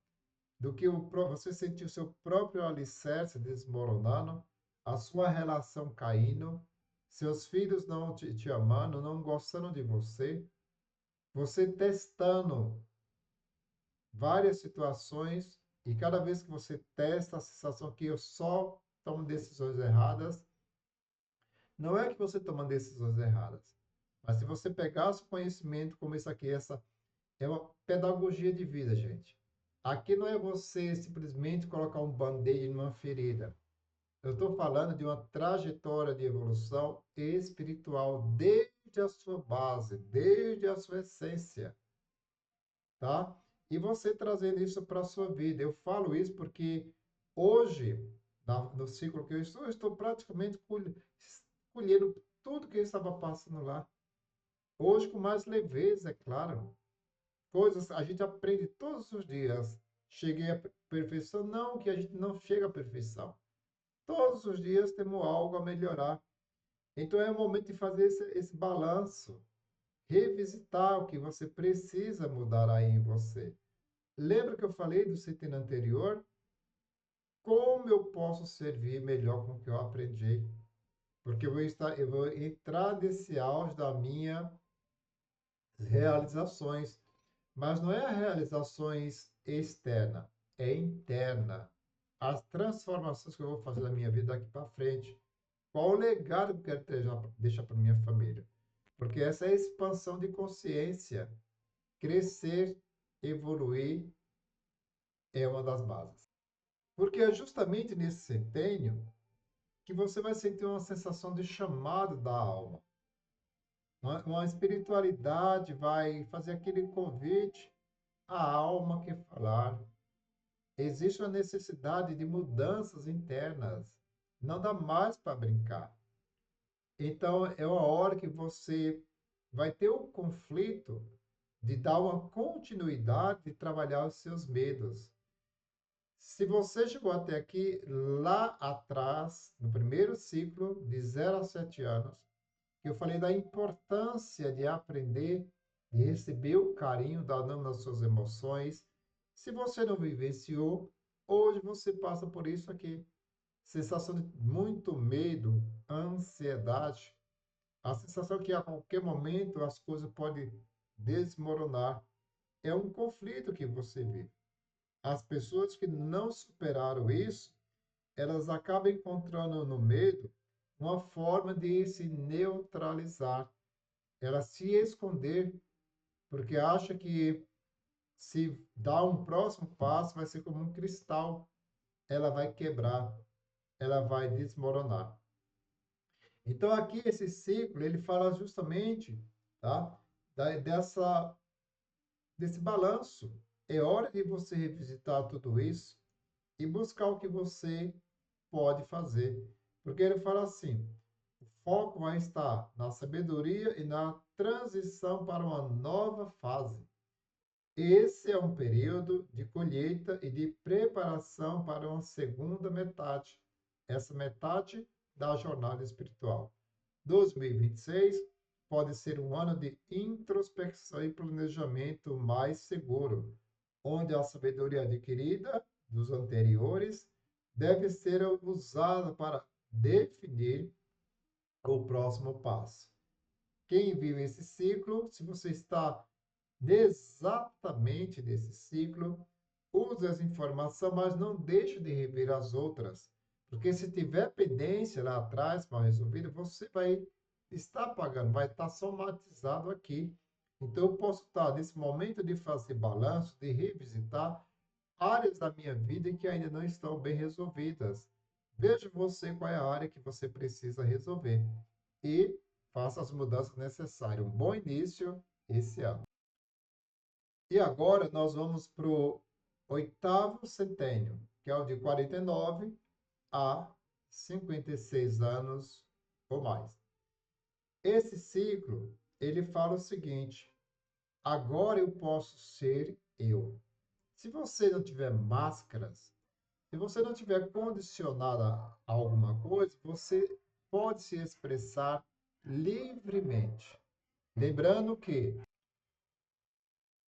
Speaker 1: do que você sentir o seu próprio alicerce desmoronando, a sua relação caindo, seus filhos não te amando, não gostando de você, você testando várias situações e cada vez que você testa a sensação que eu só tomo decisões erradas, não é que você toma decisões erradas, mas se você pegasse o conhecimento como isso aqui, essa é uma pedagogia de vida, gente. Aqui não é você simplesmente colocar um band-aid numa ferida. Eu estou falando de uma trajetória de evolução espiritual desde a sua base, desde a sua essência, tá? E você trazendo isso para a sua vida. Eu falo isso porque hoje, no ciclo que eu estou praticamente colhendo tudo que eu estava passando lá. Hoje, com mais leveza, é claro. Coisas a gente aprende todos os dias. Cheguei à perfeição? Não, que a gente não chega à perfeição. Todos os dias temos algo a melhorar. Então é o momento de fazer esse balanço, revisitar o que você precisa mudar aí em você. Lembra que eu falei do sentido anterior? Como eu posso servir melhor com o que eu aprendi? Porque eu vou entrar nesse auge da minha realizações, mas não é realizações externa, é interna. As transformações que eu vou fazer na minha vida daqui para frente. Qual o legado que eu quero deixar para minha família? Porque essa é a expansão de consciência, crescer, evoluir é uma das bases. Porque é justamente nesse centênio que você vai sentir uma sensação de chamado da alma. Uma espiritualidade vai fazer aquele convite à alma que falar. Existe uma necessidade de mudanças internas. Não dá mais para brincar. Então, é uma hora que você vai ter o conflito de dar uma continuidade de trabalhar os seus medos. Se você chegou até aqui, lá atrás, no primeiro ciclo, de 0 a 7 anos, que eu falei da importância de aprender, de receber o carinho da dama das suas emoções. Se você não vivenciou, hoje você passa por isso aqui. Sensação de muito medo, ansiedade, a sensação que a qualquer momento as coisas podem desmoronar. É um conflito que você vive. As pessoas que não superaram isso, elas acabam encontrando no medo uma forma de se neutralizar, ela se esconder, porque acha que se dá um próximo passo vai ser como um cristal, ela vai quebrar, ela vai desmoronar. Então aqui esse ciclo ele fala justamente, tá, desse balanço. É hora de você revisitar tudo isso e buscar o que você pode fazer. Porque ele fala assim: o foco vai estar na sabedoria e na transição para uma nova fase. Esse é um período de colheita e de preparação para uma segunda metade, essa metade da jornada espiritual. 2026 pode ser um ano de introspecção e planejamento mais seguro, onde a sabedoria adquirida dos anteriores deve ser usada para definir o próximo passo. Quem viu esse ciclo, se você está exatamente nesse ciclo, use as informações, mas não deixe de rever as outras. Porque se tiver pendência lá atrás mal resolvida, você vai estar pagando, vai estar somatizado aqui. Então, eu posso estar nesse momento de fazer balanço, de revisitar áreas da minha vida que ainda não estão bem resolvidas. Veja você qual é a área que você precisa resolver e faça as mudanças necessárias. Um bom início esse ano. E agora nós vamos para o oitavo centênio, que é o de 49 a 56 anos ou mais. Esse ciclo, ele fala o seguinte: agora eu posso ser eu. Se você não tiver máscaras, se você não tiver condicionada a alguma coisa, você pode se expressar livremente. Lembrando que,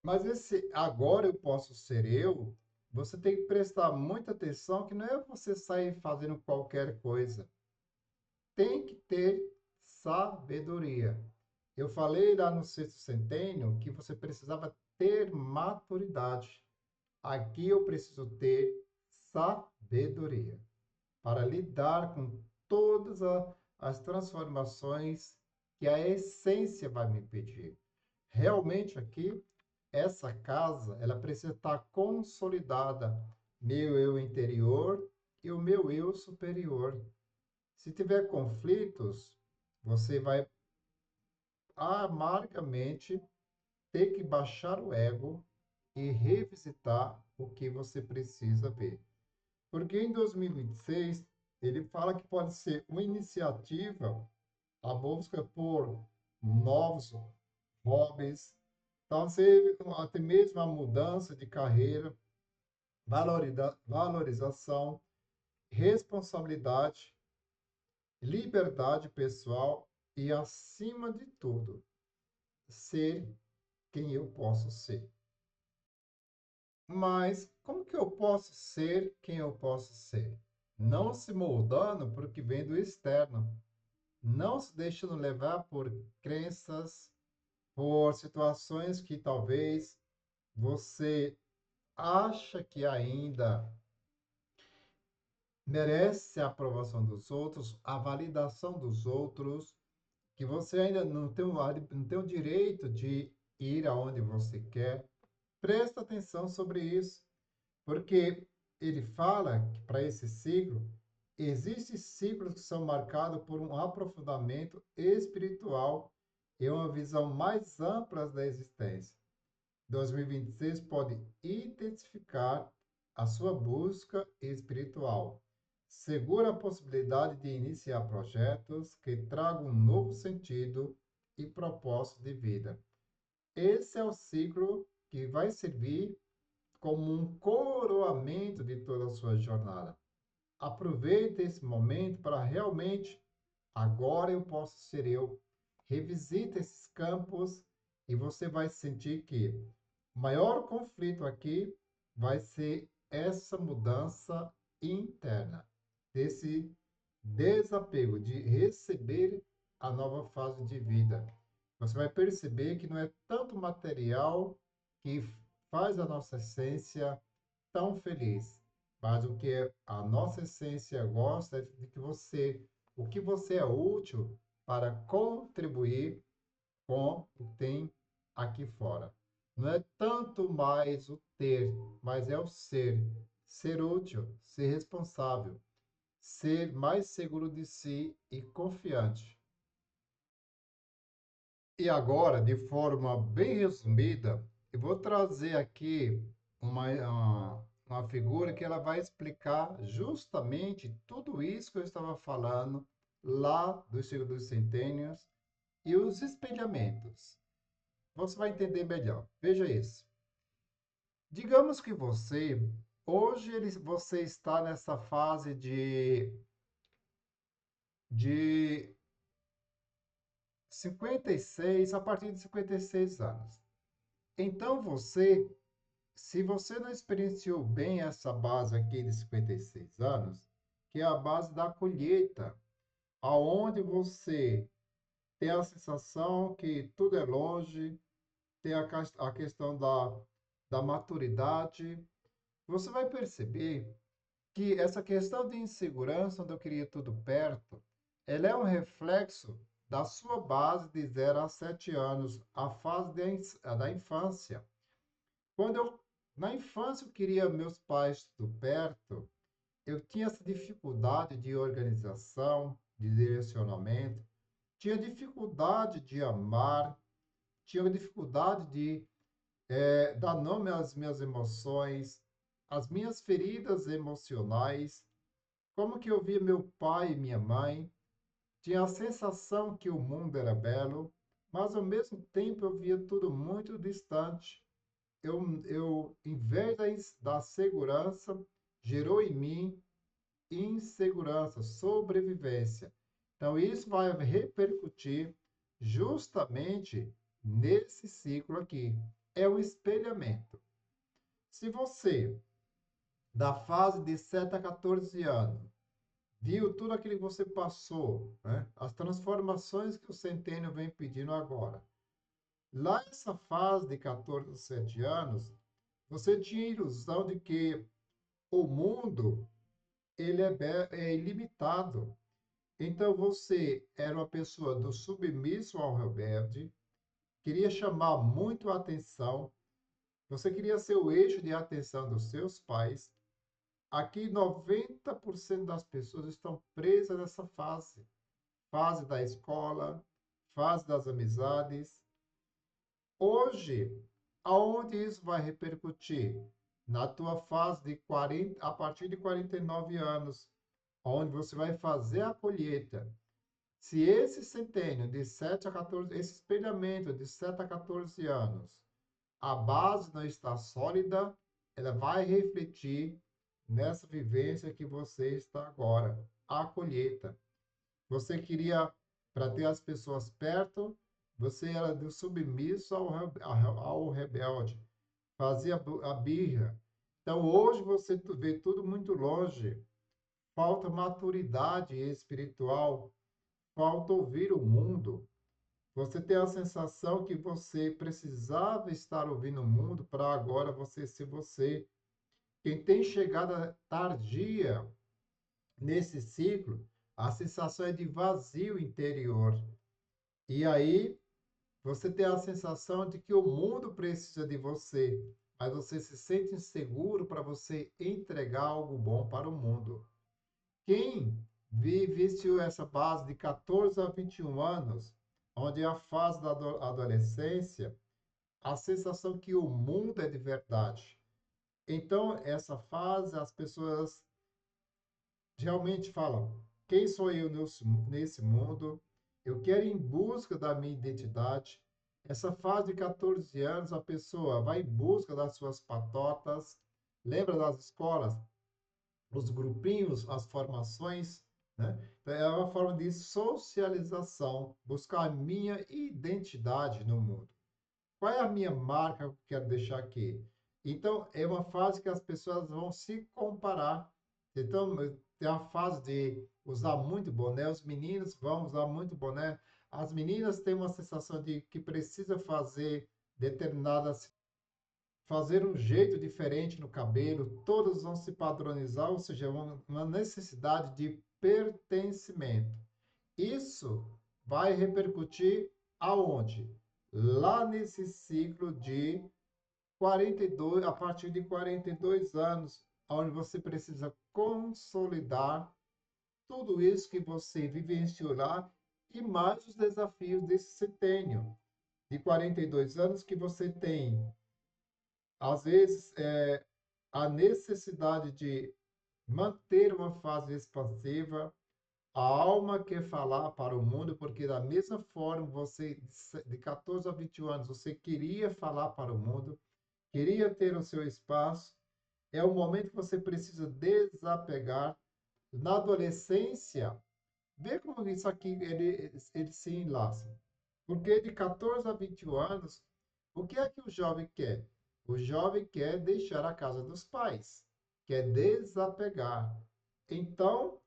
Speaker 1: mas esse agora eu posso ser eu, você tem que prestar muita atenção que não é você sair fazendo qualquer coisa. Tem que ter sabedoria. Eu falei lá no sexto centênio que você precisava ter maturidade. Aqui eu preciso ter sabedoria para lidar com todas as transformações que a essência vai me pedir. Realmente aqui, essa casa, ela precisa estar consolidada, meu eu interior e o meu eu superior. Se tiver conflitos, você vai amargamente ter que baixar o ego e revisitar o que você precisa ver. Porque em 2026, ele fala que pode ser uma iniciativa, a busca por novos hobbies, talvez até mesmo a mudança de carreira, valorização, responsabilidade, liberdade pessoal e, acima de tudo, ser quem eu posso ser. Mas como que eu posso ser quem eu posso ser? Não se moldando por o que vem do externo, não se deixando levar por crenças, por situações que talvez você acha que ainda merece a aprovação dos outros, a validação dos outros, que você ainda não tem o direito de ir aonde você quer. Presta atenção sobre isso, porque ele fala que para esse ciclo, existem ciclos que são marcados por um aprofundamento espiritual e uma visão mais ampla da existência. 2026 pode intensificar a sua busca espiritual. Segura a possibilidade de iniciar projetos que tragam um novo sentido e propósito de vida. Esse é o ciclo que vai servir como um coroamento de toda a sua jornada. Aproveite esse momento para realmente, agora eu posso ser eu. Revisite esses campos e você vai sentir que o maior conflito aqui vai ser essa mudança interna, desse desapego de receber a nova fase de vida. Você vai perceber que não é tanto material que faz a nossa essência tão feliz, mas o que a nossa essência gosta é de que o que você é útil para contribuir com o que tem aqui fora. Não é tanto mais o ter, mas é o ser. Ser útil, ser responsável, ser mais seguro de si e confiante. E agora, de forma bem resumida, eu vou trazer aqui uma figura que ela vai explicar justamente tudo isso que eu estava falando lá do ciclo dos centênios e os espelhamentos. Você vai entender melhor. Veja isso. Digamos que você está nessa fase de 56, a partir de 56 anos. Então você, se você não experienciou bem essa base aqui de 56 anos, que é a base da colheita, aonde você tem a sensação que tudo é longe, tem a questão da maturidade, você vai perceber que essa questão de insegurança, onde eu queria tudo perto, ela é um reflexo da sua base de 0 a 7 anos, a fase da infância. Quando eu, na infância, eu queria meus pais tudo perto, eu tinha essa dificuldade de organização, de direcionamento, tinha dificuldade de amar, tinha dificuldade de dar nome às minhas emoções, às minhas feridas emocionais. Como que eu via meu pai e minha mãe, tinha a sensação que o mundo era belo, mas ao mesmo tempo eu via tudo muito distante. Em vez da segurança, gerou em mim insegurança, sobrevivência. Então, isso vai repercutir justamente nesse ciclo aqui. É o espelhamento. Se você, da fase de 7 a 14 anos, viu tudo aquilo que você passou, né? As transformações que o centênio vem pedindo agora. Lá nessa fase de 14 a 7 anos, você tinha a ilusão de que o mundo é ilimitado. Então você era uma pessoa do submisso ao rebelde, queria chamar muito a atenção, você queria ser o eixo de atenção dos seus pais. Aqui 90% das pessoas estão presas nessa fase. Fase da escola, fase das amizades. Hoje, aonde isso vai repercutir? Na tua fase de 40, a partir de 49 anos, onde você vai fazer a colheita. Se esse centênio de 7 a 14, esse espelhamento de 7 a 14 anos, a base não está sólida, ela vai refletir nessa vivência que você está agora, a colheita. Você queria, para ter as pessoas perto, você era do submisso ao rebelde, fazia a birra. Então, hoje você vê tudo muito longe, falta maturidade espiritual, falta ouvir o mundo. Você tem a sensação que você precisava estar ouvindo o mundo para agora você ser você. Quem tem chegada tardia nesse ciclo, a sensação é de vazio interior. E aí você tem a sensação de que o mundo precisa de você, mas você se sente inseguro para você entregar algo bom para o mundo. Quem vivenciou essa base de 14 a 21 anos, onde é a fase da adolescência, a sensação que o mundo é de verdade. Então, essa fase, as pessoas realmente falam: quem sou eu nesse mundo? Eu quero ir em busca da minha identidade. Essa fase de 14 anos, a pessoa vai em busca das suas patotas. Lembra das escolas? Os grupinhos, as formações, né? Então, é uma forma de socialização, buscar a minha identidade no mundo. Qual é a minha marca que eu quero deixar aqui? Então, é uma fase que as pessoas vão se comparar. Então, tem a fase de usar muito boné, os meninos vão usar muito boné, as meninas têm uma sensação de que precisa fazer determinadas fazer um jeito diferente no cabelo, todos vão se padronizar, ou seja, uma necessidade de pertencimento. Isso vai repercutir aonde? Lá nesse ciclo de 42, a partir de 42 anos, onde você precisa consolidar tudo isso que você vivenciou lá e mais os desafios desse centênio de 42 anos que você tem às vezes, a necessidade de manter uma fase expansiva, a alma quer falar para o mundo, porque da mesma forma você, de 14 a 21 anos, você queria falar para o mundo, queria ter o seu espaço, é o momento que você precisa desapegar. Na adolescência, vê como isso aqui ele se enlaça. Porque de 14 a 21 anos, o que é que o jovem quer? O jovem quer deixar a casa dos pais, quer desapegar. Então,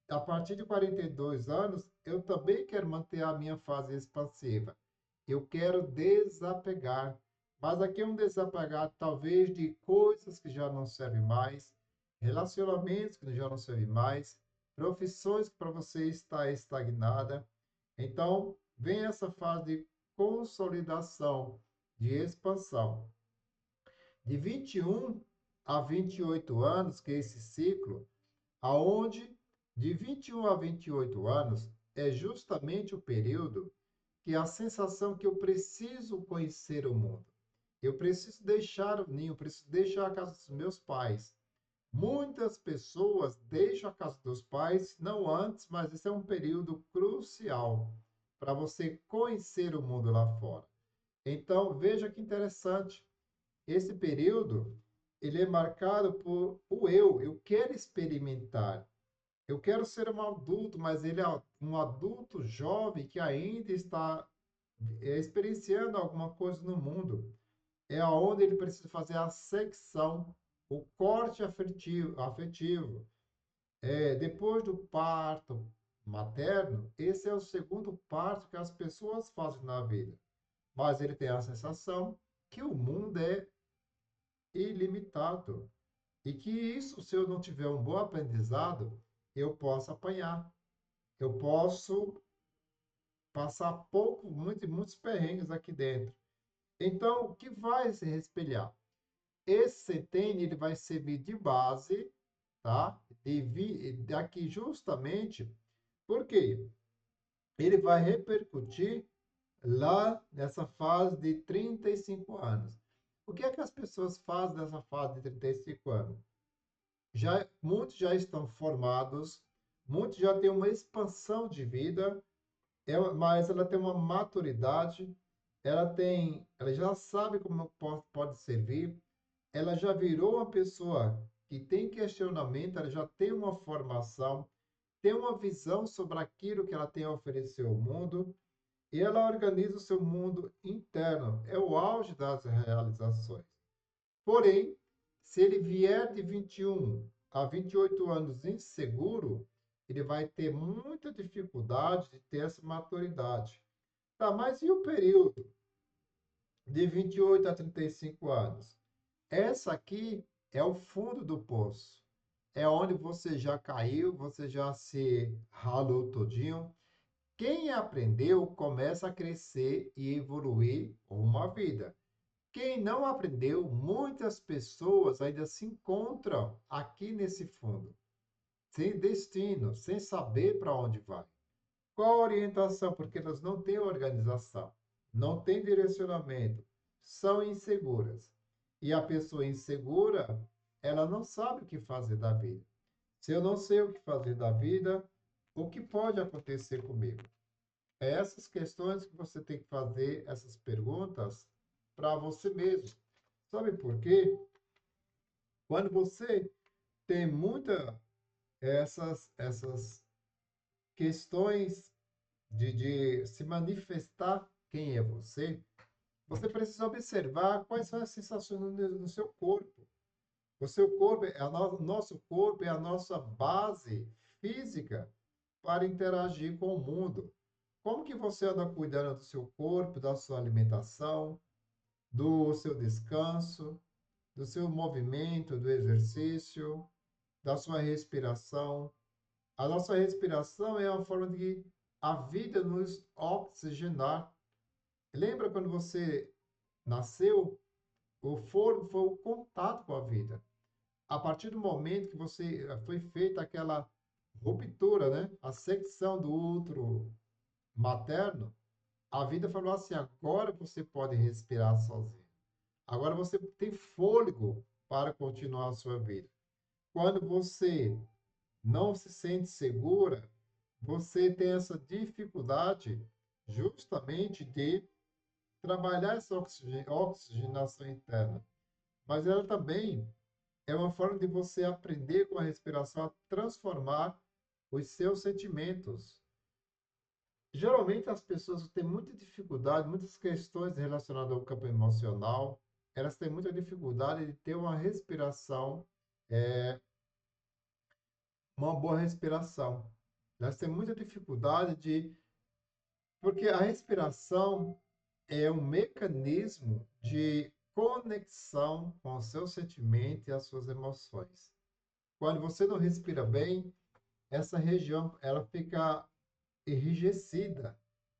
Speaker 1: a partir de 42 anos, eu também quero manter a minha fase expansiva. Eu quero desapegar. Mas aqui é um desapegar, talvez, de coisas que já não servem mais, relacionamentos que já não servem mais, profissões que para você está estagnada. Então, vem essa fase de consolidação, de expansão. De 21 a 28 anos, que é esse ciclo, aonde de 21 a 28 anos é justamente o período que a sensação que eu preciso conhecer o mundo. Eu preciso deixar o ninho, preciso deixar a casa dos meus pais. Muitas pessoas deixam a casa dos pais, não antes, mas esse é um período crucial para você conhecer o mundo lá fora. Então, veja que interessante. Esse período, ele é marcado por o eu quero experimentar. Eu quero ser um adulto, mas ele é um adulto jovem que ainda está experienciando alguma coisa no mundo. É aonde ele precisa fazer a secção, o corte afetivo. Depois do parto materno, esse é o segundo parto que as pessoas fazem na vida. Mas ele tem a sensação que o mundo é ilimitado. E que isso, se eu não tiver um bom aprendizado, eu posso apanhar. Eu posso passar muitos perrengues aqui dentro. Então, o que vai se espelhar? Esse setênio ele vai servir de base, tá? Daqui justamente porque ele vai repercutir lá nessa fase de 35 anos. O que é que as pessoas fazem nessa fase de 35 anos? Muitos já estão formados, muitos já têm uma expansão de vida, mas ela tem uma maturidade, ela já sabe como pode servir, ela já virou uma pessoa que tem questionamento, ela já tem uma formação, tem uma visão sobre aquilo que ela tem a oferecer ao mundo, e ela organiza o seu mundo interno. É o auge das realizações. Porém, se ele vier de 21 a 28 anos inseguro, ele vai ter muita dificuldade de ter essa maturidade. Tá, mas e o período de 28 a 35 anos? Essa aqui é o fundo do poço. É onde você já caiu, você já se ralou todinho. Quem aprendeu começa a crescer e evoluir uma vida. Quem não aprendeu, muitas pessoas ainda se encontram aqui nesse fundo, sem destino, sem saber para onde vai. Qual a orientação? Porque elas não têm organização, não têm direcionamento, são inseguras. E a pessoa insegura, ela não sabe o que fazer da vida. Se eu não sei o que fazer da vida, o que pode acontecer comigo? É essas questões que você tem que fazer, essas perguntas, para você mesmo. Sabe por quê? Quando você tem muita essas questões de se manifestar quem é você, você precisa observar quais são as sensações no seu corpo. O seu corpo, nosso corpo é a nossa base física para interagir com o mundo. Como que você anda cuidando do seu corpo, da sua alimentação, do seu descanso, do seu movimento, do exercício, da sua respiração? A nossa respiração é uma forma de a vida nos oxigenar. Lembra quando você nasceu? O fôlego foi o contato com a vida. A partir do momento que você foi feita aquela ruptura, né? A secção do útero materno, a vida falou assim: agora você pode respirar sozinho. Agora você tem fôlego para continuar a sua vida. Quando você não se sente segura, você tem essa dificuldade justamente de trabalhar essa oxigenação interna. Mas ela também é uma forma de você aprender com a respiração a transformar os seus sentimentos. Geralmente as pessoas têm muita dificuldade, muitas questões relacionadas ao campo emocional, elas têm muita dificuldade de ter uma respiração, é, uma boa respiração. Elas têm muita dificuldade de, porque a respiração é um mecanismo de conexão com o seu sentimento e as suas emoções. Quando você não respira bem, essa região ela fica enrijecida.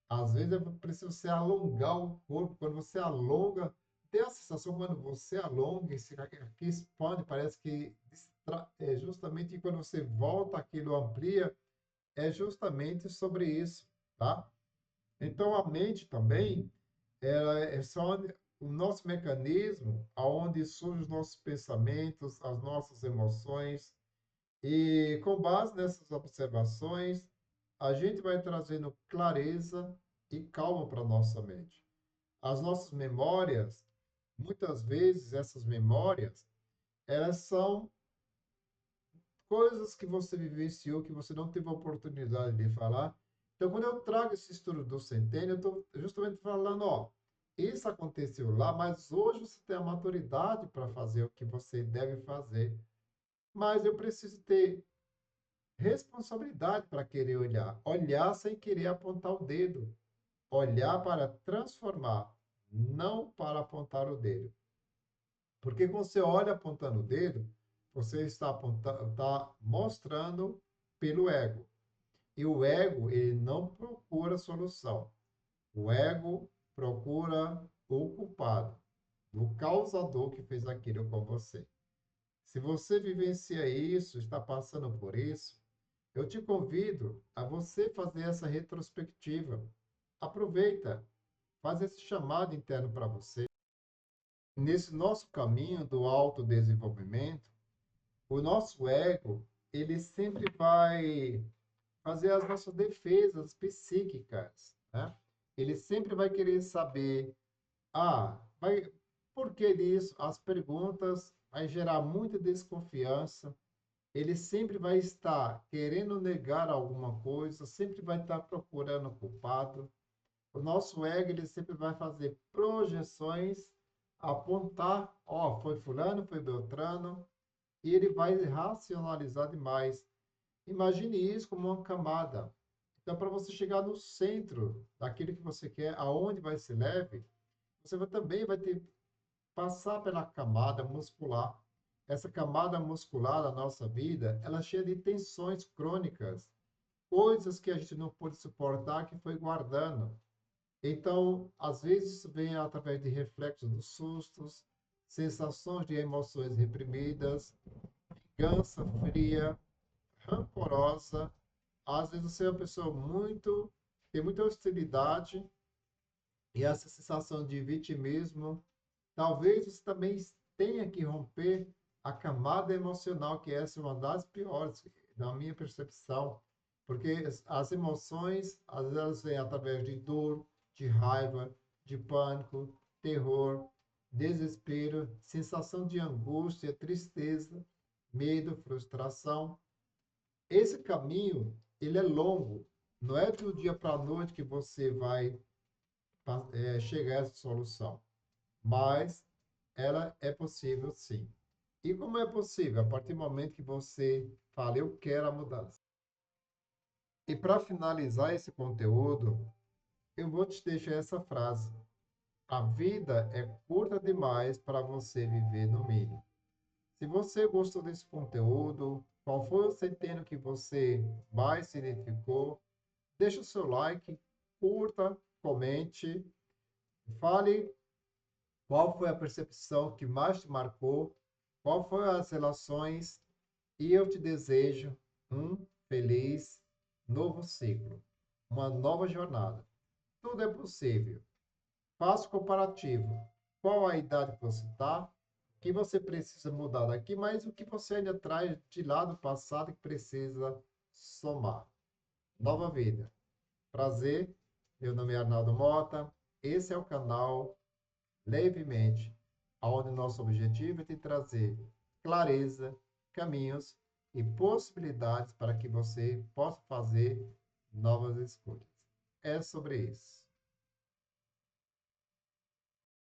Speaker 1: Às vezes é preciso você alongar o corpo. Quando você alonga, tem a sensação quando você alonga, esse aqui expande, parece que é justamente quando você volta, aquilo amplia, é justamente sobre isso, tá? Então a mente também, ela é só o nosso mecanismo aonde surgem os nossos pensamentos, as nossas emoções, e com base nessas observações, a gente vai trazendo clareza e calma para a nossa mente. As nossas memórias, muitas vezes essas memórias, elas são coisas que você vivenciou, que você não teve a oportunidade de falar. Então, quando eu trago esse estudo do centênio, eu estou justamente falando, ó, isso aconteceu lá, mas hoje você tem a maturidade para fazer o que você deve fazer. Mas eu preciso ter responsabilidade para querer olhar. Olhar sem querer apontar o dedo. Olhar para transformar, não para apontar o dedo. Porque quando você olha apontando o dedo, você está apontando, está mostrando pelo ego. E o ego, ele não procura solução. O ego procura o culpado, o causador que fez aquilo com você. Se você vivencia isso, está passando por isso, eu te convido a você fazer essa retrospectiva. Aproveita, faz esse chamado interno para você. Nesse nosso caminho do autodesenvolvimento, o nosso ego, ele sempre vai fazer as nossas defesas psíquicas, né? Ele sempre vai querer saber, vai, por que disso? As perguntas vai gerar muita desconfiança. Ele sempre vai estar querendo negar alguma coisa, sempre vai estar procurando culpado. O nosso ego, ele sempre vai fazer projeções, apontar, ó, foi fulano, foi Beltrano, e ele vai racionalizar demais. Imagine isso como uma camada. Então, para você chegar no centro daquilo que você quer, aonde vai ser leve, você também vai ter que passar pela camada muscular. Essa camada muscular da nossa vida, ela é cheia de tensões crônicas, coisas que a gente não pôde suportar, que foi guardando. Então, às vezes, isso vem através de reflexos dos sustos, sensações de emoções reprimidas, vingança fria, rancorosa. Às vezes, você é uma pessoa tem muita hostilidade e essa sensação de vitimismo. Talvez você também tenha que romper a camada emocional, que essa é uma das piores, na minha percepção, porque as emoções, às vezes, elas vêm através de dor, de raiva, de pânico, terror, desespero, sensação de angústia, tristeza, medo, frustração. Esse caminho, ele é longo. Não é do dia para a noite que você vai chegar a essa solução, mas ela é possível sim. E como é possível? A partir do momento que você fala, eu quero a mudança. E para finalizar esse conteúdo, eu vou te deixar essa frase. A vida é curta demais para você viver no mínimo. Se você gostou desse conteúdo, qual foi o centeno que você mais se identificou, deixa o seu like, curta, comente, fale qual foi a percepção que mais te marcou, qual foram as relações, e eu te desejo um feliz novo ciclo, uma nova jornada. Tudo é possível. Faça o comparativo. Qual a idade que você está? O que você precisa mudar daqui, mas o que você ainda traz de lá do passado que precisa somar. Nova vida. Prazer. Meu nome é Arnaldo Mota. Esse é o canal Levemente, onde nosso objetivo é te trazer clareza, caminhos e possibilidades para que você possa fazer novas escolhas. é sobre isso.